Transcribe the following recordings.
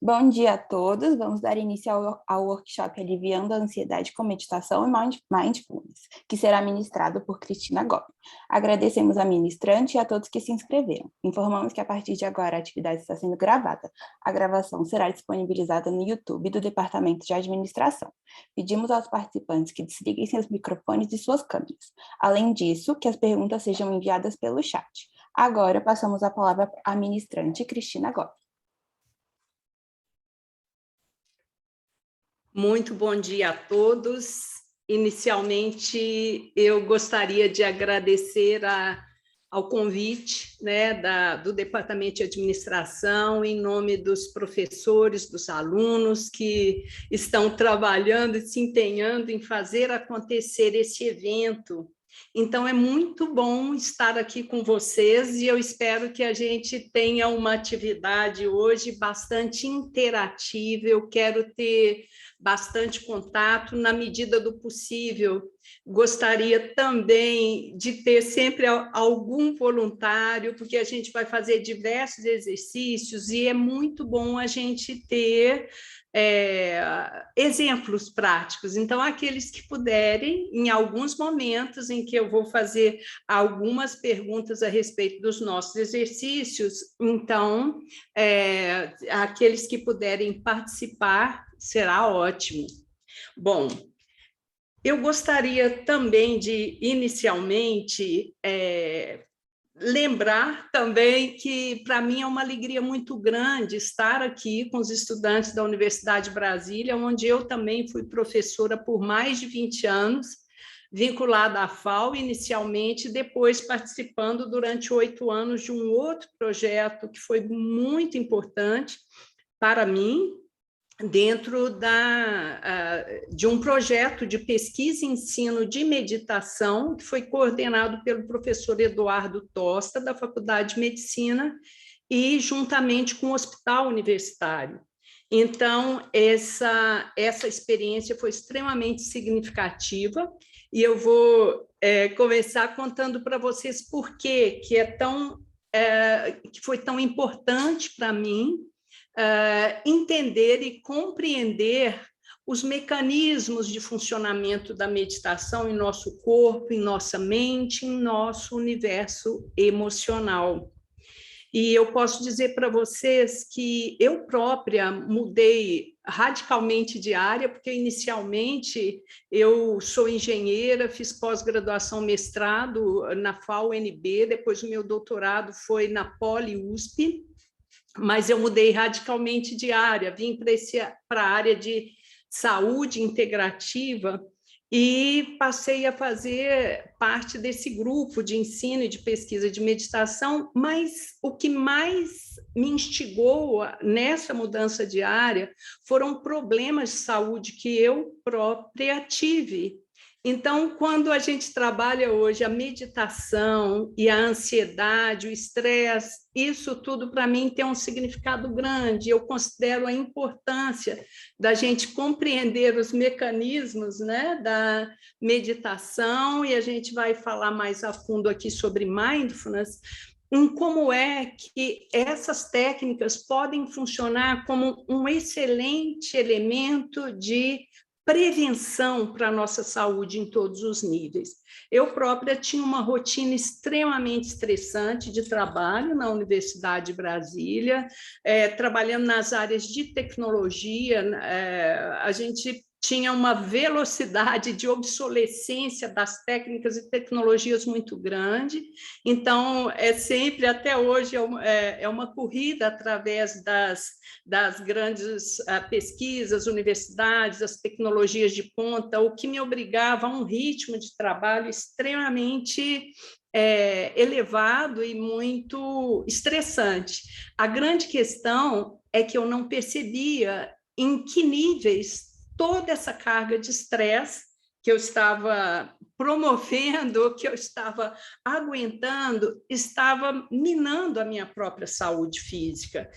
Bom dia a todos. Vamos dar início ao workshop Aliviando a Ansiedade com Meditação e Mindfulness, que será ministrado por Cristina Gobi. Agradecemos a ministrante e a todos que se inscreveram. Informamos que a partir de agora a atividade está sendo gravada. A gravação será disponibilizada no YouTube do Departamento de Administração. Pedimos aos participantes que desliguem seus microfones e suas câmeras. Além disso, que as perguntas sejam enviadas pelo chat. Agora passamos a palavra à ministrante Cristina Gobi. Muito bom dia a todos. Inicialmente, eu gostaria de agradecer ao convite, do Departamento de Administração, em nome dos professores, dos alunos que estão trabalhando e se empenhando em fazer acontecer esse evento. Então, é muito bom estar aqui com vocês e eu espero que a gente tenha uma atividade hoje bastante interativa. Eu quero ter bastante contato na medida do possível. Gostaria também de ter sempre algum voluntário, porque a gente vai fazer diversos exercícios e é muito bom a gente ter exemplos práticos. Então, aqueles que puderem, em alguns momentos em que eu vou fazer algumas perguntas a respeito dos nossos exercícios, então, aqueles que puderem participar, será ótimo. Bom, eu gostaria também de, inicialmente, lembrar também que, para mim, é uma alegria muito grande estar aqui com os estudantes da Universidade de Brasília, onde eu também fui professora por mais de 20 anos, vinculada à FAO inicialmente, depois participando durante 8 anos de um outro projeto que foi muito importante para mim, dentro de um projeto de pesquisa e ensino de meditação, que foi coordenado pelo professor Eduardo Tosta, da Faculdade de Medicina, e juntamente com o Hospital Universitário. Então, essa experiência foi extremamente significativa, e eu vou começar contando para vocês por que foi tão importante para mim entender e compreender os mecanismos de funcionamento da meditação em nosso corpo, em nossa mente, em nosso universo emocional. E eu posso dizer para vocês que eu própria mudei radicalmente de área, porque inicialmente eu sou engenheira, fiz pós-graduação, mestrado na FAO-UNB, depois o meu doutorado foi na Poli-USP, mas eu mudei radicalmente de área, vim para a área de saúde integrativa e passei a fazer parte desse grupo de ensino e de pesquisa de meditação, mas o que mais me instigou nessa mudança de área foram problemas de saúde que eu própria tive. Então, quando a gente trabalha hoje a meditação e a ansiedade, o estresse, isso tudo para mim tem um significado grande. Eu considero a importância da gente compreender os mecanismos, da meditação, e a gente vai falar mais a fundo aqui sobre mindfulness, em como é que essas técnicas podem funcionar como um excelente elemento de prevenção para a nossa saúde em todos os níveis. Eu própria tinha uma rotina extremamente estressante de trabalho na Universidade de Brasília, trabalhando nas áreas de tecnologia, a gente tinha uma velocidade de obsolescência das técnicas e tecnologias muito grande, então sempre, até hoje, é uma corrida através das grandes pesquisas, universidades, as tecnologias de ponta, o que me obrigava a um ritmo de trabalho extremamente elevado e muito estressante. A grande questão é que eu não percebia em que níveis toda essa carga de estresse que eu estava promovendo, que eu estava aguentando, estava minando a minha própria saúde física.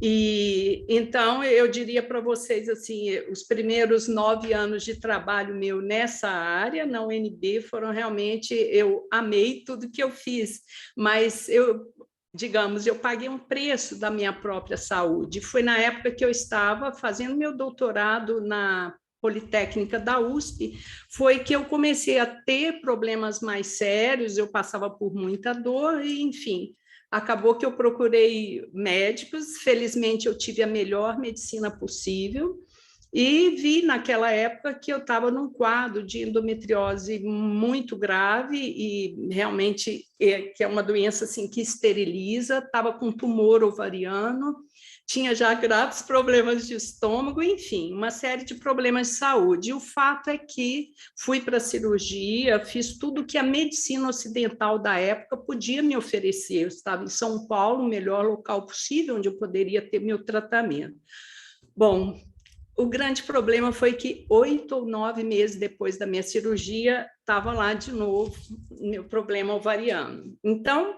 E então eu diria para vocês assim, os primeiros 9 anos de trabalho meu nessa área, na UNB, foram realmente, eu amei tudo que eu fiz, mas eu digamos, eu paguei um preço da minha própria saúde. Foi na época que eu estava fazendo meu doutorado na Politécnica da USP, foi que eu comecei a ter problemas mais sérios, eu passava por muita dor e, enfim, acabou que eu procurei médicos, felizmente eu tive a melhor medicina possível, e vi naquela época que eu estava num quadro de endometriose muito grave e realmente que é uma doença assim que esteriliza, estava com tumor ovariano, tinha já graves problemas de estômago, enfim, uma série de problemas de saúde. E o fato é que fui para a cirurgia, fiz tudo que a medicina ocidental da época podia me oferecer. Eu estava em São Paulo, o melhor local possível onde eu poderia ter meu tratamento. Bom, o grande problema foi que 8 ou 9 meses depois da minha cirurgia, estava lá de novo meu problema ovariano. Então, o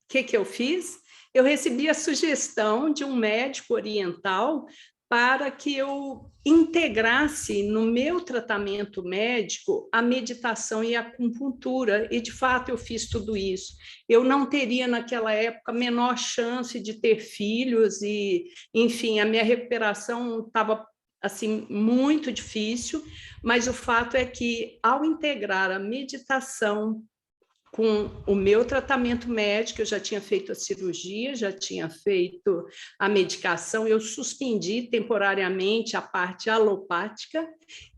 que eu fiz? Eu recebi a sugestão de um médico oriental para que eu integrasse no meu tratamento médico a meditação e a acupuntura, e de fato eu fiz tudo isso. Eu não teria naquela época a menor chance de ter filhos e, enfim, a minha recuperação estava assim muito difícil, mas o fato é que ao integrar a meditação com o meu tratamento médico, eu já tinha feito a cirurgia, já tinha feito a medicação, eu suspendi temporariamente a parte alopática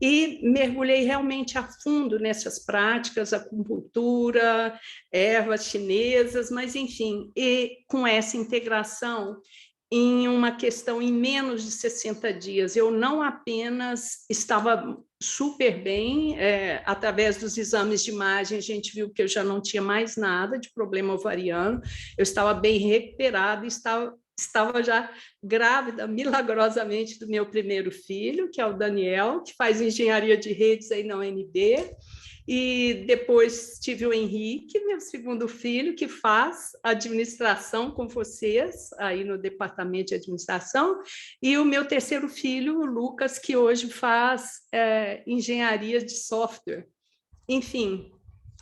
e mergulhei realmente a fundo nessas práticas, acupuntura, ervas chinesas, mas enfim, e com essa integração, em uma questão em menos de 60 dias. Eu não apenas estava super bem, através dos exames de imagem, a gente viu que eu já não tinha mais nada de problema ovariano, eu estava bem recuperada, estava já grávida milagrosamente do meu primeiro filho, que é o Daniel, que faz engenharia de redes aí na UNB, e depois tive o Henrique, meu segundo filho, que faz administração com vocês, aí no departamento de administração, e o meu terceiro filho, o Lucas, que hoje faz engenharia de software. Enfim,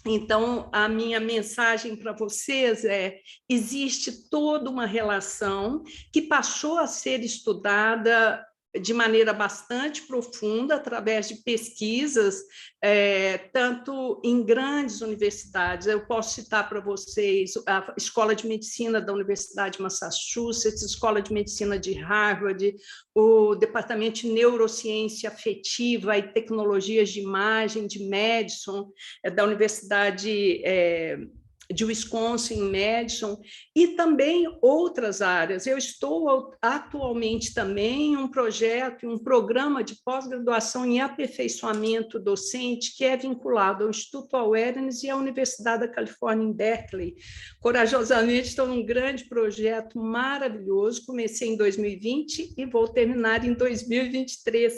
então, a minha mensagem para vocês é: existe toda uma relação que passou a ser estudada de maneira bastante profunda, através de pesquisas, tanto em grandes universidades. Eu posso citar para vocês a Escola de Medicina da Universidade de Massachusetts, a Escola de Medicina de Harvard, o Departamento de Neurociência Afetiva e Tecnologias de Imagem de Madison, da Universidade de Wisconsin, em Madison, e também outras áreas. Eu estou atualmente também em um projeto, um programa de pós-graduação em aperfeiçoamento docente que é vinculado ao Instituto Awareness e à Universidade da Califórnia, em Berkeley. Corajosamente, estou num grande projeto maravilhoso, comecei em 2020 e vou terminar em 2023.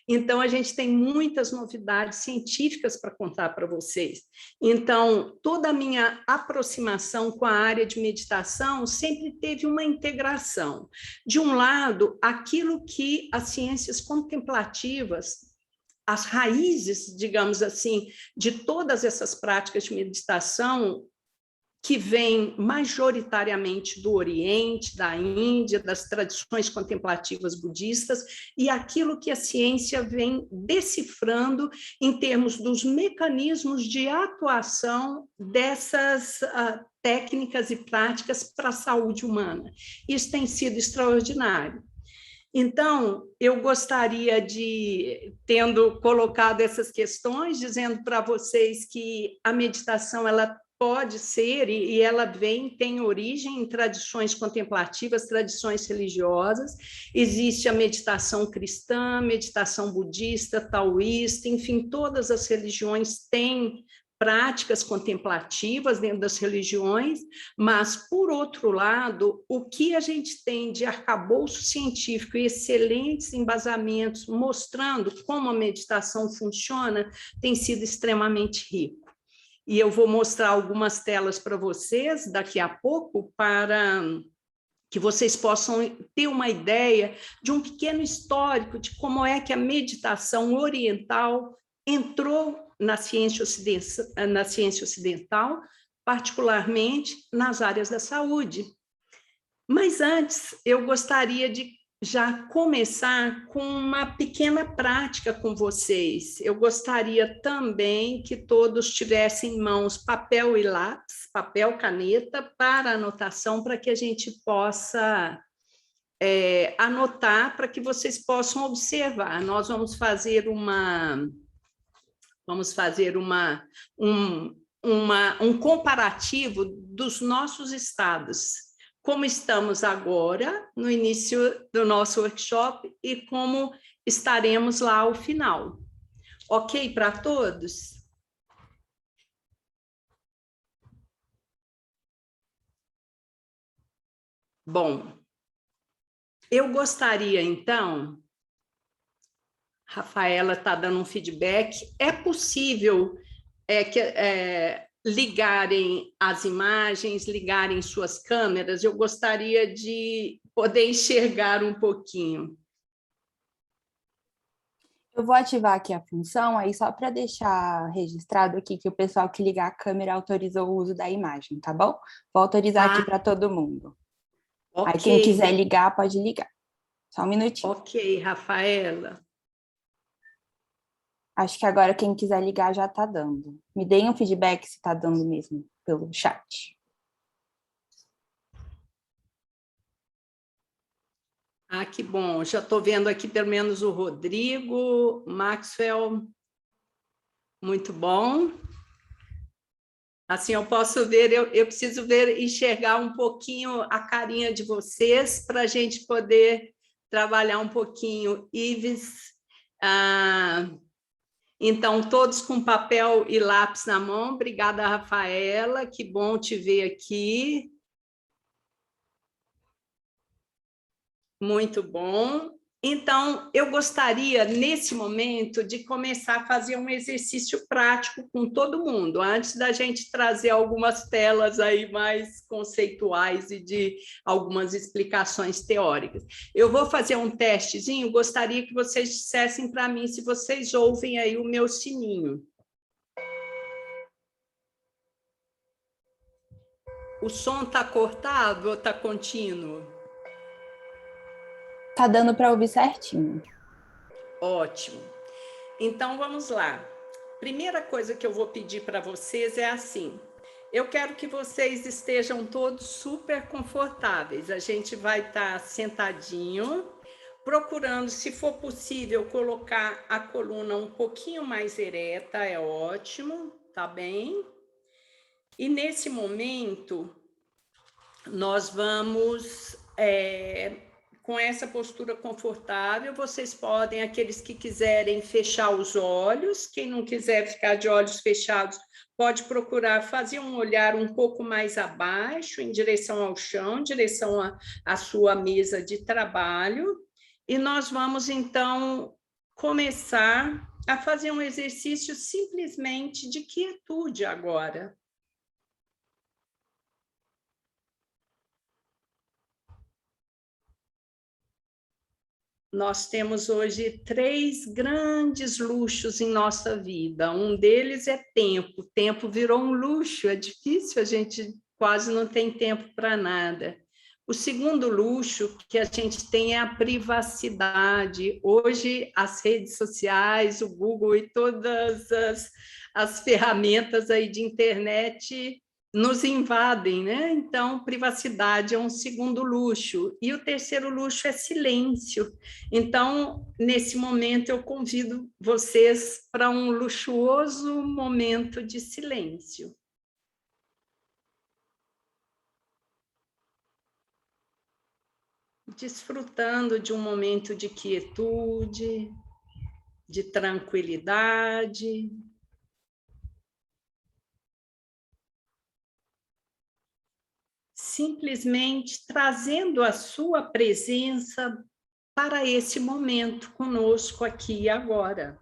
Então, a gente tem muitas novidades científicas para contar para vocês. Então, toda a minha aproximação com a área de meditação sempre teve uma integração. De um lado, aquilo que as ciências contemplativas, as raízes, digamos assim, de todas essas práticas de meditação, que vem majoritariamente do Oriente, da Índia, das tradições contemplativas budistas, e aquilo que a ciência vem decifrando em termos dos mecanismos de atuação dessas técnicas e práticas para a saúde humana. Isso tem sido extraordinário. Então, eu gostaria de, tendo colocado essas questões, dizendo para vocês que a meditação, ela pode ser, e ela tem origem em tradições contemplativas, tradições religiosas. Existe a meditação cristã, meditação budista, taoísta, enfim, todas as religiões têm práticas contemplativas dentro das religiões, mas, por outro lado, o que a gente tem de arcabouço científico e excelentes embasamentos mostrando como a meditação funciona tem sido extremamente rico. E eu vou mostrar algumas telas para vocês daqui a pouco, para que vocês possam ter uma ideia de um pequeno histórico de como é que a meditação oriental entrou na ciência ocidental, particularmente nas áreas da saúde. Mas antes, eu gostaria de já começar com uma pequena prática com vocês. Eu gostaria também que todos tivessem em mãos papel e lápis, papel, caneta, para anotação, para que a gente possa anotar, para que vocês possam observar. Nós vamos fazer um comparativo dos nossos estados, como estamos agora, no início do nosso workshop, e como estaremos lá ao final. Ok para todos? Bom, eu gostaria, então, Rafaela está dando um feedback, é possível ligarem as imagens, ligarem suas câmeras? Eu gostaria de poder enxergar um pouquinho. Eu vou ativar aqui a função, aí só para deixar registrado aqui que o pessoal que ligar a câmera autorizou o uso da imagem, tá bom? Vou autorizar aqui para todo mundo. Ok. Aí quem quiser ligar, pode ligar. Só um minutinho. Ok, Rafaela. Acho que agora quem quiser ligar já está dando. Me deem um feedback se está dando mesmo pelo chat. Ah, que bom. Já estou vendo aqui pelo menos o Rodrigo, Maxwell. Muito bom. Assim eu posso ver, eu preciso ver, enxergar um pouquinho a carinha de vocês para a gente poder trabalhar um pouquinho. Ives, então, todos com papel e lápis na mão. Obrigada, Rafaela. Que bom te ver aqui. Muito bom. Então, eu gostaria, nesse momento, de começar a fazer um exercício prático com todo mundo, antes da gente trazer algumas telas aí mais conceituais e de algumas explicações teóricas. Eu vou fazer um testezinho, gostaria que vocês dissessem para mim se vocês ouvem aí o meu sininho. O som está cortado ou está contínuo? Tá dando para ouvir certinho. Ótimo. Então, vamos lá. Primeira coisa que eu vou pedir para vocês é assim. Eu quero que vocês estejam todos super confortáveis. A gente vai estar sentadinho, procurando, se for possível, colocar a coluna um pouquinho mais ereta, é ótimo, tá bem? E nesse momento, nós vamos... com essa postura confortável, vocês podem, aqueles que quiserem fechar os olhos, quem não quiser ficar de olhos fechados, pode procurar fazer um olhar um pouco mais abaixo, em direção ao chão, em direção à sua mesa de trabalho, e nós vamos, então, começar a fazer um exercício simplesmente de quietude agora. Nós temos hoje 3 grandes luxos em nossa vida. Um deles é tempo. O tempo virou um luxo, é difícil, a gente quase não tem tempo para nada. O segundo luxo que a gente tem é a privacidade. Hoje, as redes sociais, o Google e todas as ferramentas aí de internet nos invadem, né? Então, privacidade é um segundo luxo. E o terceiro luxo é silêncio. Então, nesse momento, eu convido vocês para um luxuoso momento de silêncio. Desfrutando de um momento de quietude, de tranquilidade. Simplesmente trazendo a sua presença para esse momento conosco aqui e agora.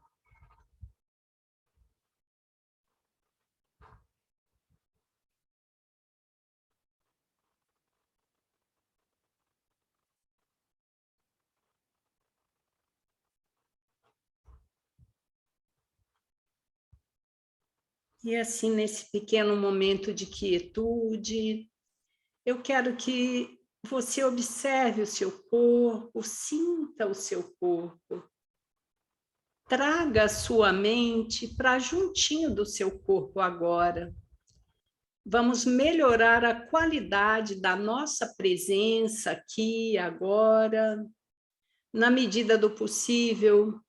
E assim, nesse pequeno momento de quietude, eu quero que você observe o seu corpo, sinta o seu corpo. Traga a sua mente para juntinho do seu corpo agora. Vamos melhorar a qualidade da nossa presença aqui, agora, na medida do possível,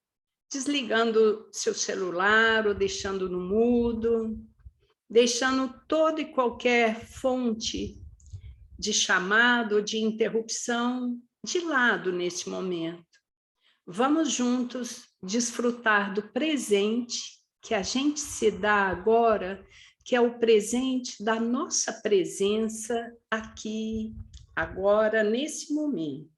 desligando seu celular ou deixando no mudo, deixando toda e qualquer fonte de chamado ou de interrupção de lado nesse momento. Vamos juntos desfrutar do presente que a gente se dá agora, que é o presente da nossa presença aqui, agora, nesse momento.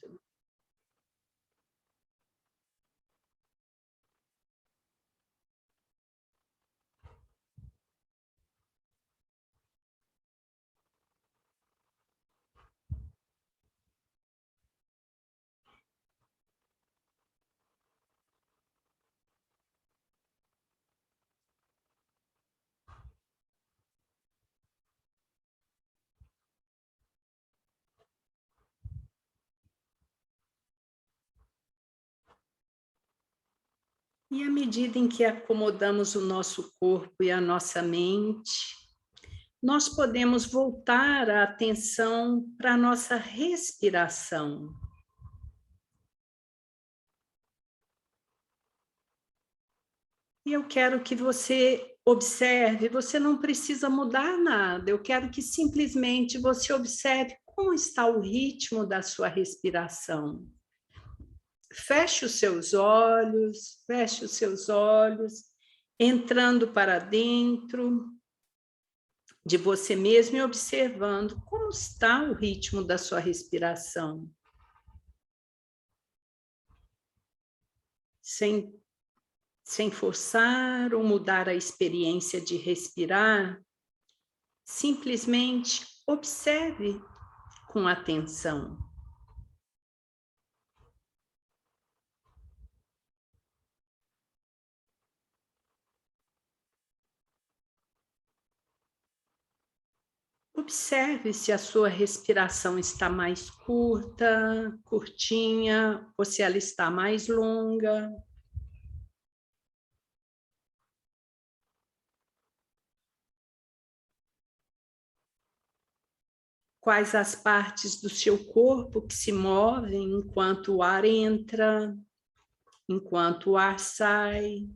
E à medida em que acomodamos o nosso corpo e a nossa mente, nós podemos voltar a atenção para a nossa respiração. E eu quero que você observe, você não precisa mudar nada, eu quero que simplesmente você observe como está o ritmo da sua respiração. Feche os seus olhos, entrando para dentro de você mesmo e observando como está o ritmo da sua respiração. Sem forçar ou mudar a experiência de respirar, simplesmente observe com atenção. Observe se a sua respiração está mais curta, curtinha, ou se ela está mais longa. Quais as partes do seu corpo que se movem enquanto o ar entra, enquanto o ar sai.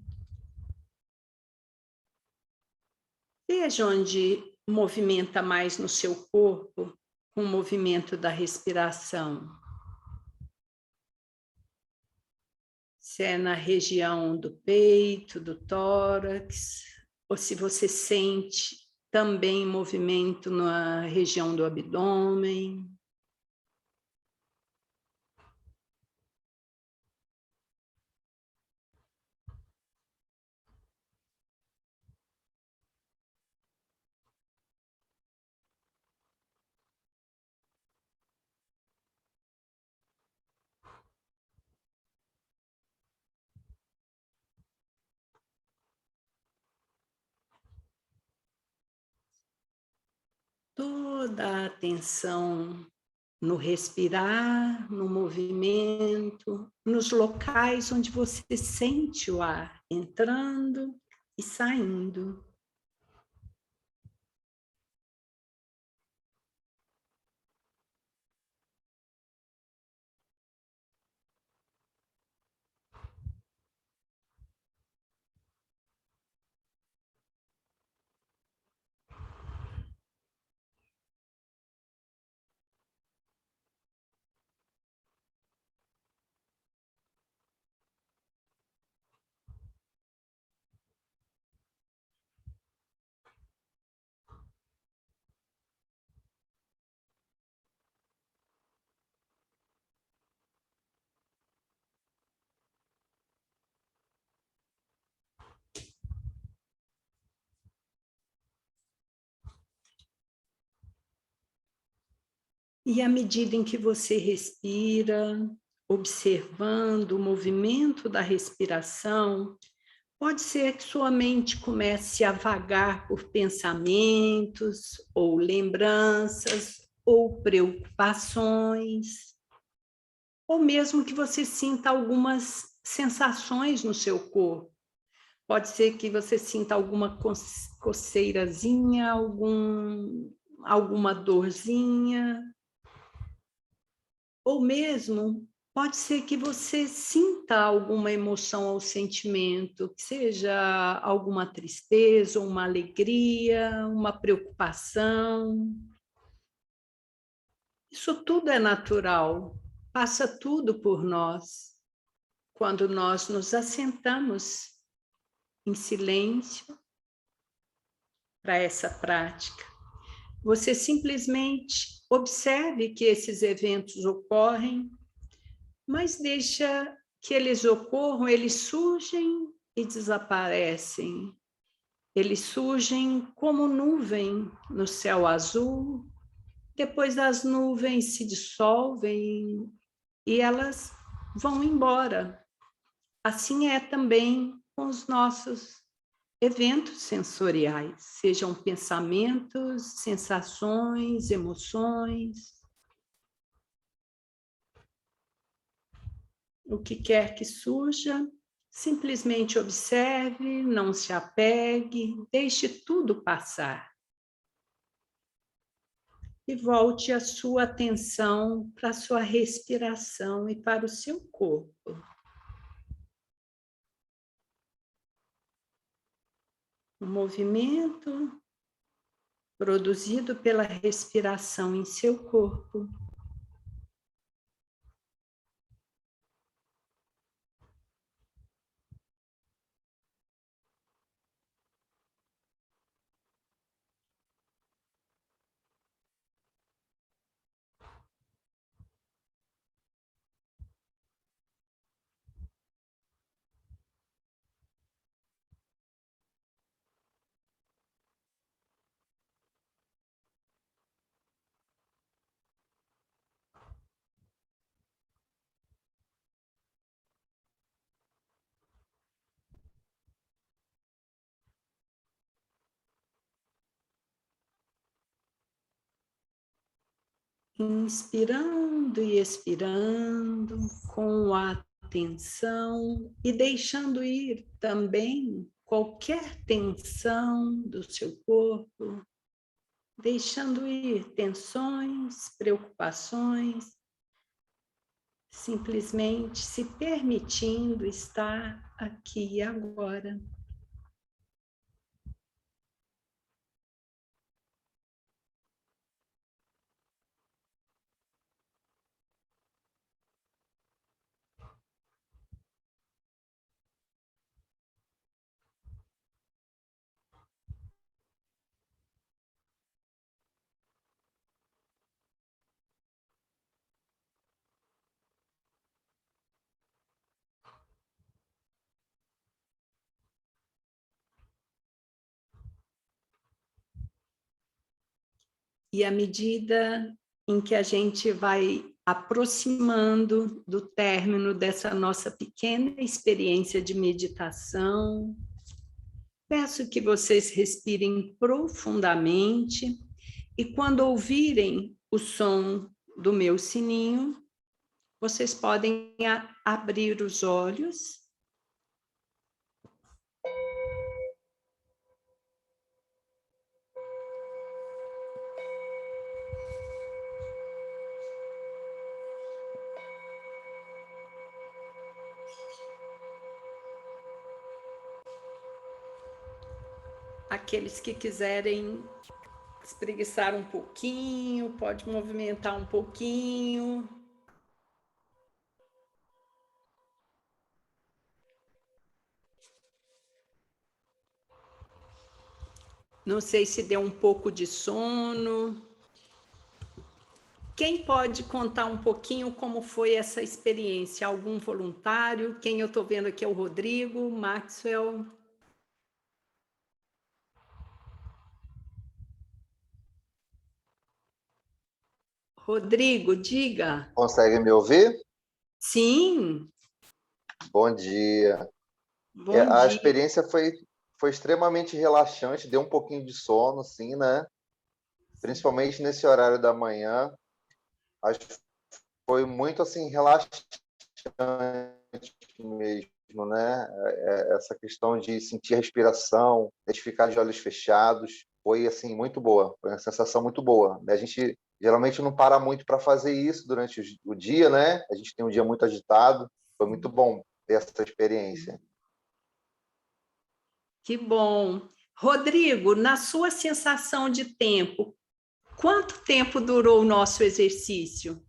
Veja onde movimenta mais no seu corpo com o movimento da respiração. Se é na região do peito, do tórax, ou se você sente também movimento na região do abdômen. Toda a atenção no respirar, no movimento, nos locais onde você sente o ar entrando e saindo. E à medida em que você respira, observando o movimento da respiração, pode ser que sua mente comece a vagar por pensamentos ou lembranças, ou preocupações, ou mesmo que você sinta algumas sensações no seu corpo. Pode ser que você sinta alguma coceirazinha, alguma dorzinha, ou mesmo pode ser que você sinta alguma emoção ou sentimento, que seja alguma tristeza, uma alegria, uma preocupação. Isso tudo é natural, passa tudo por nós. Quando nós nos assentamos em silêncio para essa prática, você simplesmente observe que esses eventos ocorrem, mas deixa que eles ocorram, eles surgem e desaparecem. Eles surgem como nuvem no céu azul, depois as nuvens se dissolvem e elas vão embora. Assim é também com os nossos eventos sensoriais, sejam pensamentos, sensações, emoções, o que quer que surja, simplesmente observe, não se apegue, deixe tudo passar. E volte a sua atenção para a sua respiração e para o seu corpo. O movimento produzido pela respiração em seu corpo. Inspirando e expirando com a atenção e deixando ir também qualquer tensão do seu corpo, deixando ir tensões, preocupações, simplesmente se permitindo estar aqui e agora. E à medida em que a gente vai aproximando do término dessa nossa pequena experiência de meditação, peço que vocês respirem profundamente e quando ouvirem o som do meu sininho, vocês podem abrir os olhos. Aqueles que quiserem espreguiçar um pouquinho, pode movimentar um pouquinho. Não sei se deu um pouco de sono. Quem pode contar um pouquinho como foi essa experiência? Algum voluntário? Quem eu estou vendo aqui é o Rodrigo, Maxwell. Rodrigo, diga. Consegue me ouvir? Sim. Bom dia. Bom A dia. experiência foi extremamente relaxante, deu um pouquinho de sono, sim, né? principalmente nesse horário da manhã. Acho que foi muito assim relaxante mesmo, né? Essa questão de sentir a respiração, de ficar de olhos fechados, foi assim muito boa, foi uma sensação muito boa. A gente geralmente não para muito para fazer isso durante o dia, né? A gente tem um dia muito agitado, foi muito bom ter essa experiência. Que bom. Rodrigo, na sua sensação de tempo, quanto tempo durou o nosso exercício?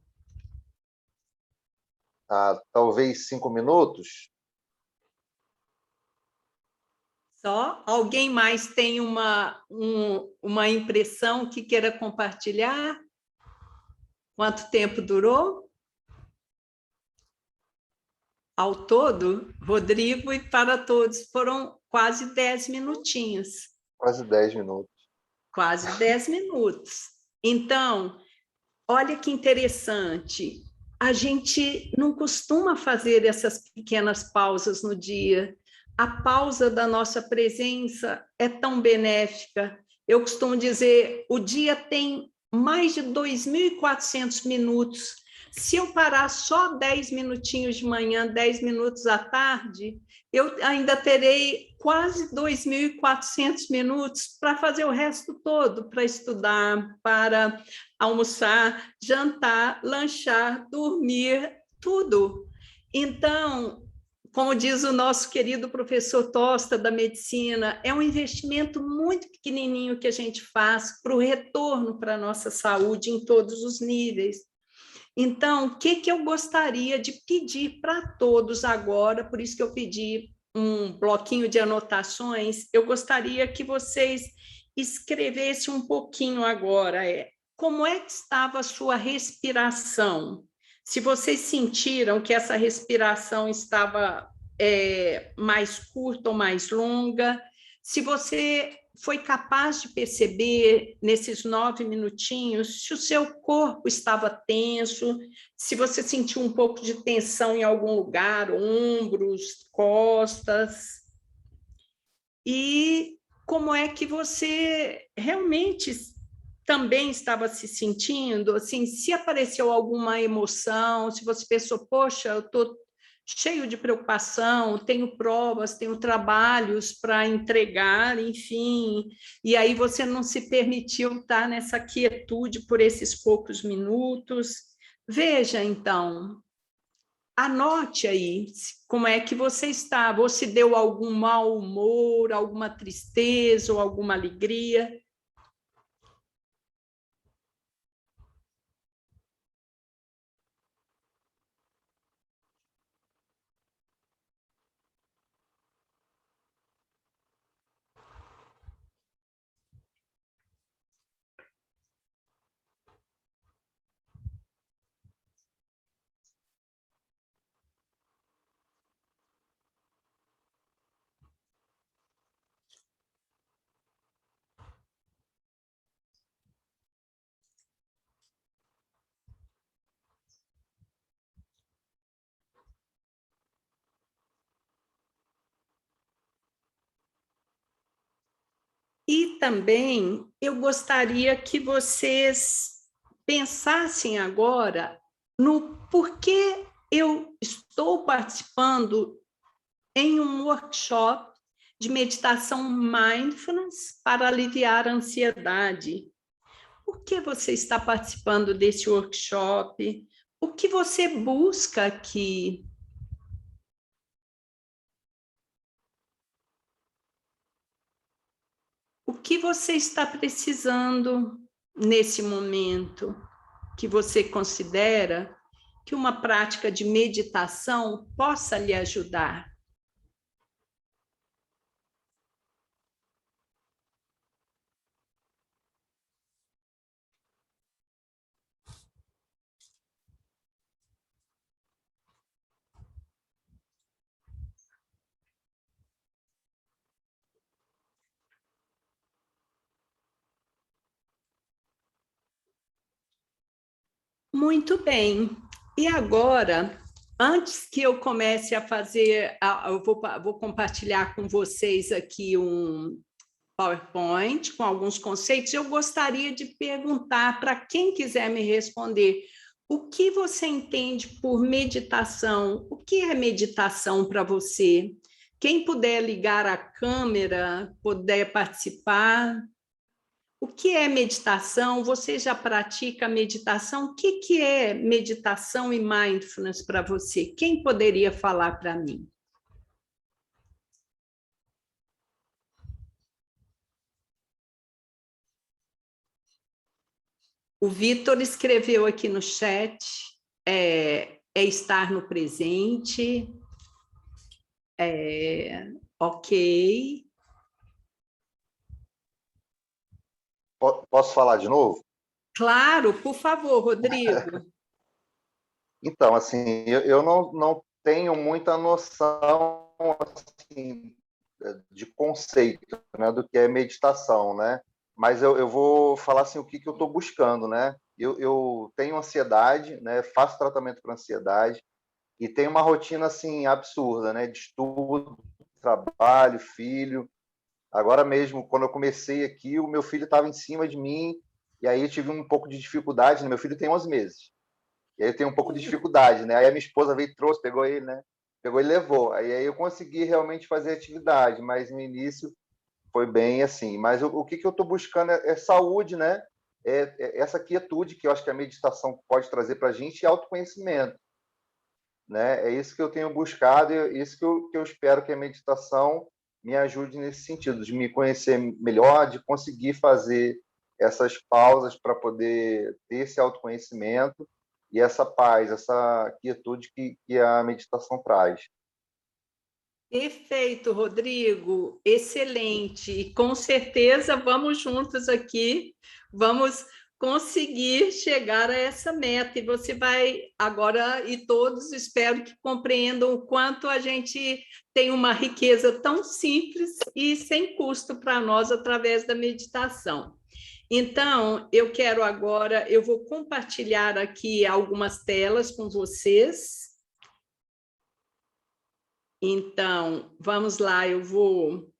Talvez 5 minutos. Só? Alguém mais tem uma impressão que queira compartilhar? Quanto tempo durou? Ao todo, Rodrigo, e para todos, foram quase 10 minutinhos. Quase 10 minutos. Quase 10 minutos. Então, olha que interessante. A gente não costuma fazer essas pequenas pausas no dia. A pausa da nossa presença é tão benéfica. Eu costumo dizer, o dia tem mais de 2.400 minutos. Se eu parar só 10 minutinhos de manhã, 10 minutos à tarde, eu ainda terei quase 2.400 minutos para fazer o resto todo, para estudar, para almoçar, jantar, lanchar, dormir, tudo. Então, como diz o nosso querido professor Tosta da medicina, é um investimento muito pequenininho que a gente faz para o retorno para a nossa saúde em todos os níveis. Então, o que eu gostaria de pedir para todos agora, por isso que eu pedi um bloquinho de anotações, eu gostaria que vocês escrevessem um pouquinho agora, como é que estava a sua respiração? Se vocês sentiram que essa respiração estava mais curta ou mais longa, se você foi capaz de perceber nesses 9 minutinhos se o seu corpo estava tenso, se você sentiu um pouco de tensão em algum lugar, ombros, costas, e como é que você realmente também estava se sentindo, assim, se apareceu alguma emoção, se você pensou, poxa, eu estou cheio de preocupação, tenho provas, tenho trabalhos para entregar, enfim, e aí você não se permitiu estar nessa quietude por esses poucos minutos. Veja, então, anote aí como é que você está, ou se deu algum mau humor, alguma tristeza ou alguma alegria. E também eu gostaria que vocês pensassem agora no porquê eu estou participando em um workshop de meditação mindfulness para aliviar a ansiedade. Por que você está participando desse workshop? O que você busca aqui? O que você está precisando nesse momento que você considera que uma prática de meditação possa lhe ajudar? Muito bem. E agora, antes que eu comece a fazer, eu vou compartilhar com vocês aqui PowerPoint com alguns conceitos. Eu gostaria de perguntar para quem quiser me responder, o que você entende por meditação? O que é meditação para você? Quem puder ligar a câmera, puder participar. O que é meditação? Você já pratica meditação? O que é meditação e mindfulness para você? Quem poderia falar para mim? O Vitor escreveu aqui no chat, é estar no presente, ok. Posso falar de novo? Claro, por favor, Rodrigo. Então, assim, eu não tenho muita noção assim, de conceito, né, do que é meditação, né? Mas eu vou falar assim, o que eu estou buscando, né? Eu tenho ansiedade, né? Faço tratamento para ansiedade e tenho uma rotina assim absurda, né? De estudo, trabalho, filho. Agora mesmo, quando eu comecei aqui, o meu filho estava em cima de mim e aí eu tive um pouco de dificuldade, né? Meu filho tem 11 meses. E aí eu tenho um pouco de dificuldade, né? Aí a minha esposa veio e trouxe, pegou ele, né? Pegou e levou. Aí eu consegui realmente fazer atividade, mas no início foi bem assim. Mas o que eu estou buscando é saúde, né? Essa quietude que eu acho que a meditação pode trazer para a gente e autoconhecimento, né? É isso que eu tenho buscado e é isso que eu espero que a meditação me ajude nesse sentido, de me conhecer melhor, de conseguir fazer essas pausas para poder ter esse autoconhecimento e essa paz, essa quietude que a meditação traz. Perfeito, Rodrigo, excelente. E com certeza vamos juntos aqui, vamos conseguir chegar a essa meta. E você vai agora, e todos espero que compreendam o quanto a gente tem uma riqueza tão simples e sem custo para nós através da meditação. Então, eu vou compartilhar aqui algumas telas com vocês. Então, vamos lá, eu vou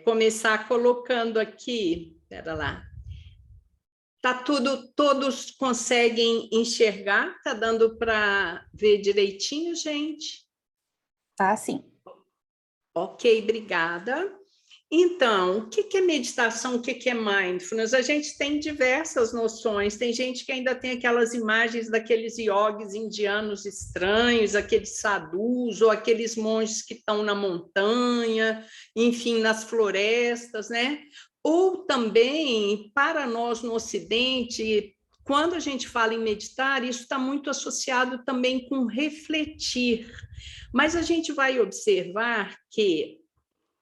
começar colocando aqui, espera lá. Tá tudo, todos conseguem enxergar? Tá dando para ver direitinho, gente? Tá, sim. Ok, obrigada. Então, o que é meditação, o que é mindfulness? A gente tem diversas noções, tem gente que ainda tem aquelas imagens daqueles yogis indianos estranhos, aqueles sadhus, ou aqueles monges que estão na montanha, enfim, nas florestas, né? Ou também, para nós no Ocidente, quando a gente fala em meditar, isso está muito associado também com refletir. Mas a gente vai observar que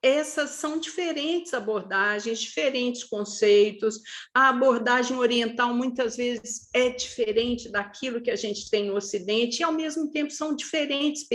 essas são diferentes abordagens, diferentes conceitos. A abordagem oriental muitas vezes é diferente daquilo que a gente tem no Ocidente, e ao mesmo tempo são diferentes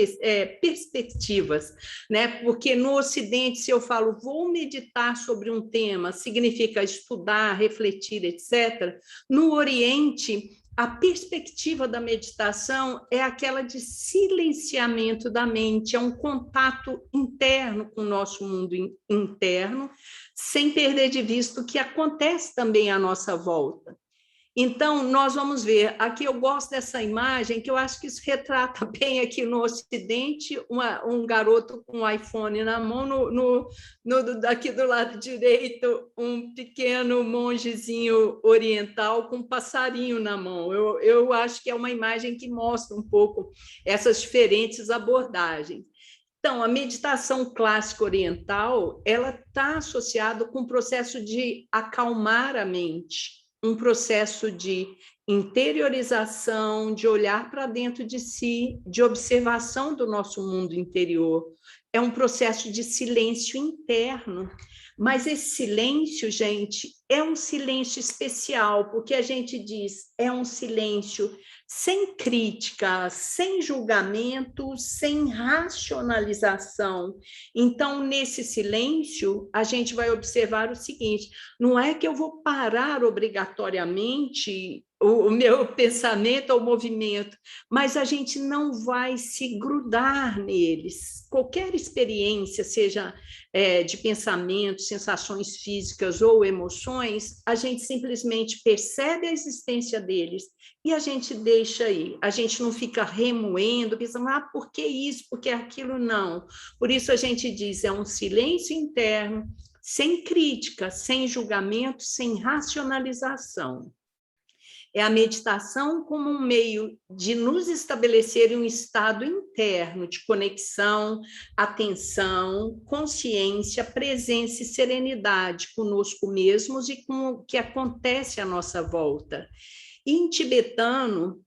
perspectivas, né? Porque no Ocidente, se eu falo vou meditar sobre um tema, significa estudar, refletir, etc. No Oriente, a perspectiva da meditação é aquela de silenciamento da mente, é um contato interno com o nosso mundo interno, sem perder de vista o que acontece também à nossa volta. Então, nós vamos ver, aqui eu gosto dessa imagem, que eu acho que isso retrata bem aqui no Ocidente, um garoto com um iPhone na mão, aqui do lado direito, um pequeno mongezinho oriental com um passarinho na mão. Eu acho que é uma imagem que mostra um pouco essas diferentes abordagens. Então, a meditação clássica oriental, ela está associada com o processo de acalmar a mente, um processo de interiorização, de olhar para dentro de si, de observação do nosso mundo interior. É um processo de silêncio interno. Mas esse silêncio, gente, é um silêncio especial, porque a gente diz, é um silêncio sem crítica, sem julgamento, sem racionalização. Então, nesse silêncio, a gente vai observar o seguinte: não é que eu vou parar obrigatoriamente o meu pensamento ou movimento, mas a gente não vai se grudar neles. Qualquer experiência, seja de pensamento, sensações físicas ou emoções, a gente simplesmente percebe a existência deles e a gente deixa aí. A gente não fica remoendo, pensando, por que isso, por que aquilo, não. Por isso a gente diz, é um silêncio interno, sem crítica, sem julgamento, sem racionalização. É a meditação como um meio de nos estabelecer em um estado interno de conexão, atenção, consciência, presença e serenidade conosco mesmos e com o que acontece à nossa volta. Em tibetano,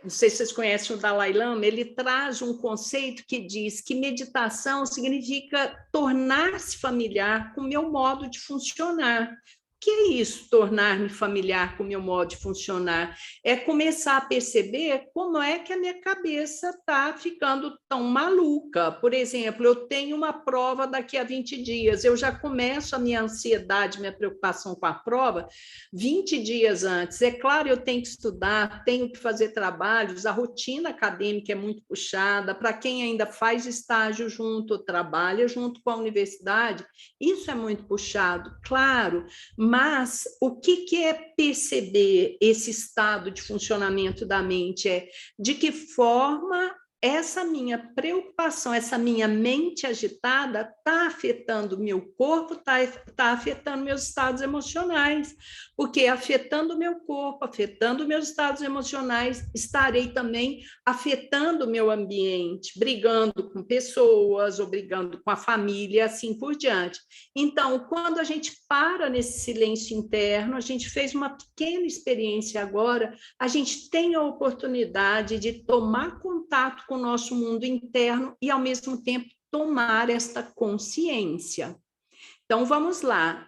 não sei se vocês conhecem o Dalai Lama, ele traz um conceito que diz que meditação significa tornar-se familiar com o meu modo de funcionar. O que é isso, tornar-me familiar com o meu modo de funcionar? É começar a perceber como é que a minha cabeça está ficando tão maluca. Por exemplo, eu tenho uma prova daqui a 20 dias, eu já começo a minha ansiedade, minha preocupação com a prova 20 dias antes. É claro, eu tenho que estudar, tenho que fazer trabalhos, a rotina acadêmica é muito puxada. Para quem ainda faz estágio junto, trabalha junto com a universidade, isso é muito puxado, claro. Mas o que é perceber esse estado de funcionamento da mente? É de que forma essa minha preocupação, essa minha mente agitada está afetando o meu corpo, está afetando meus estados emocionais, porque afetando o meu corpo, afetando meus estados emocionais, estarei também afetando o meu ambiente, brigando com pessoas, ou brigando com a família, assim por diante. Então, quando a gente para nesse silêncio interno, a gente fez uma pequena experiência agora, a gente tem a oportunidade de tomar contato com o nosso mundo interno e, ao mesmo tempo, tomar esta consciência. Então, vamos lá.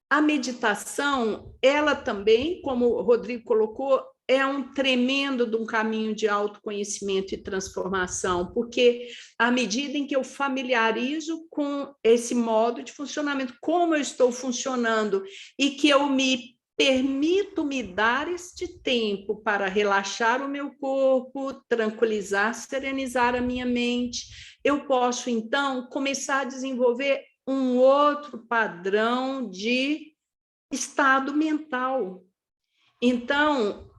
A meditação, ela também, como o Rodrigo colocou, é um tremendo de um caminho de autoconhecimento e transformação, porque à medida em que eu familiarizo com esse modo de funcionamento, como eu estou funcionando, e que eu me permito me dar este tempo para relaxar o meu corpo, tranquilizar, serenizar a minha mente, eu posso, então, começar a desenvolver um outro padrão de estado mental. Então,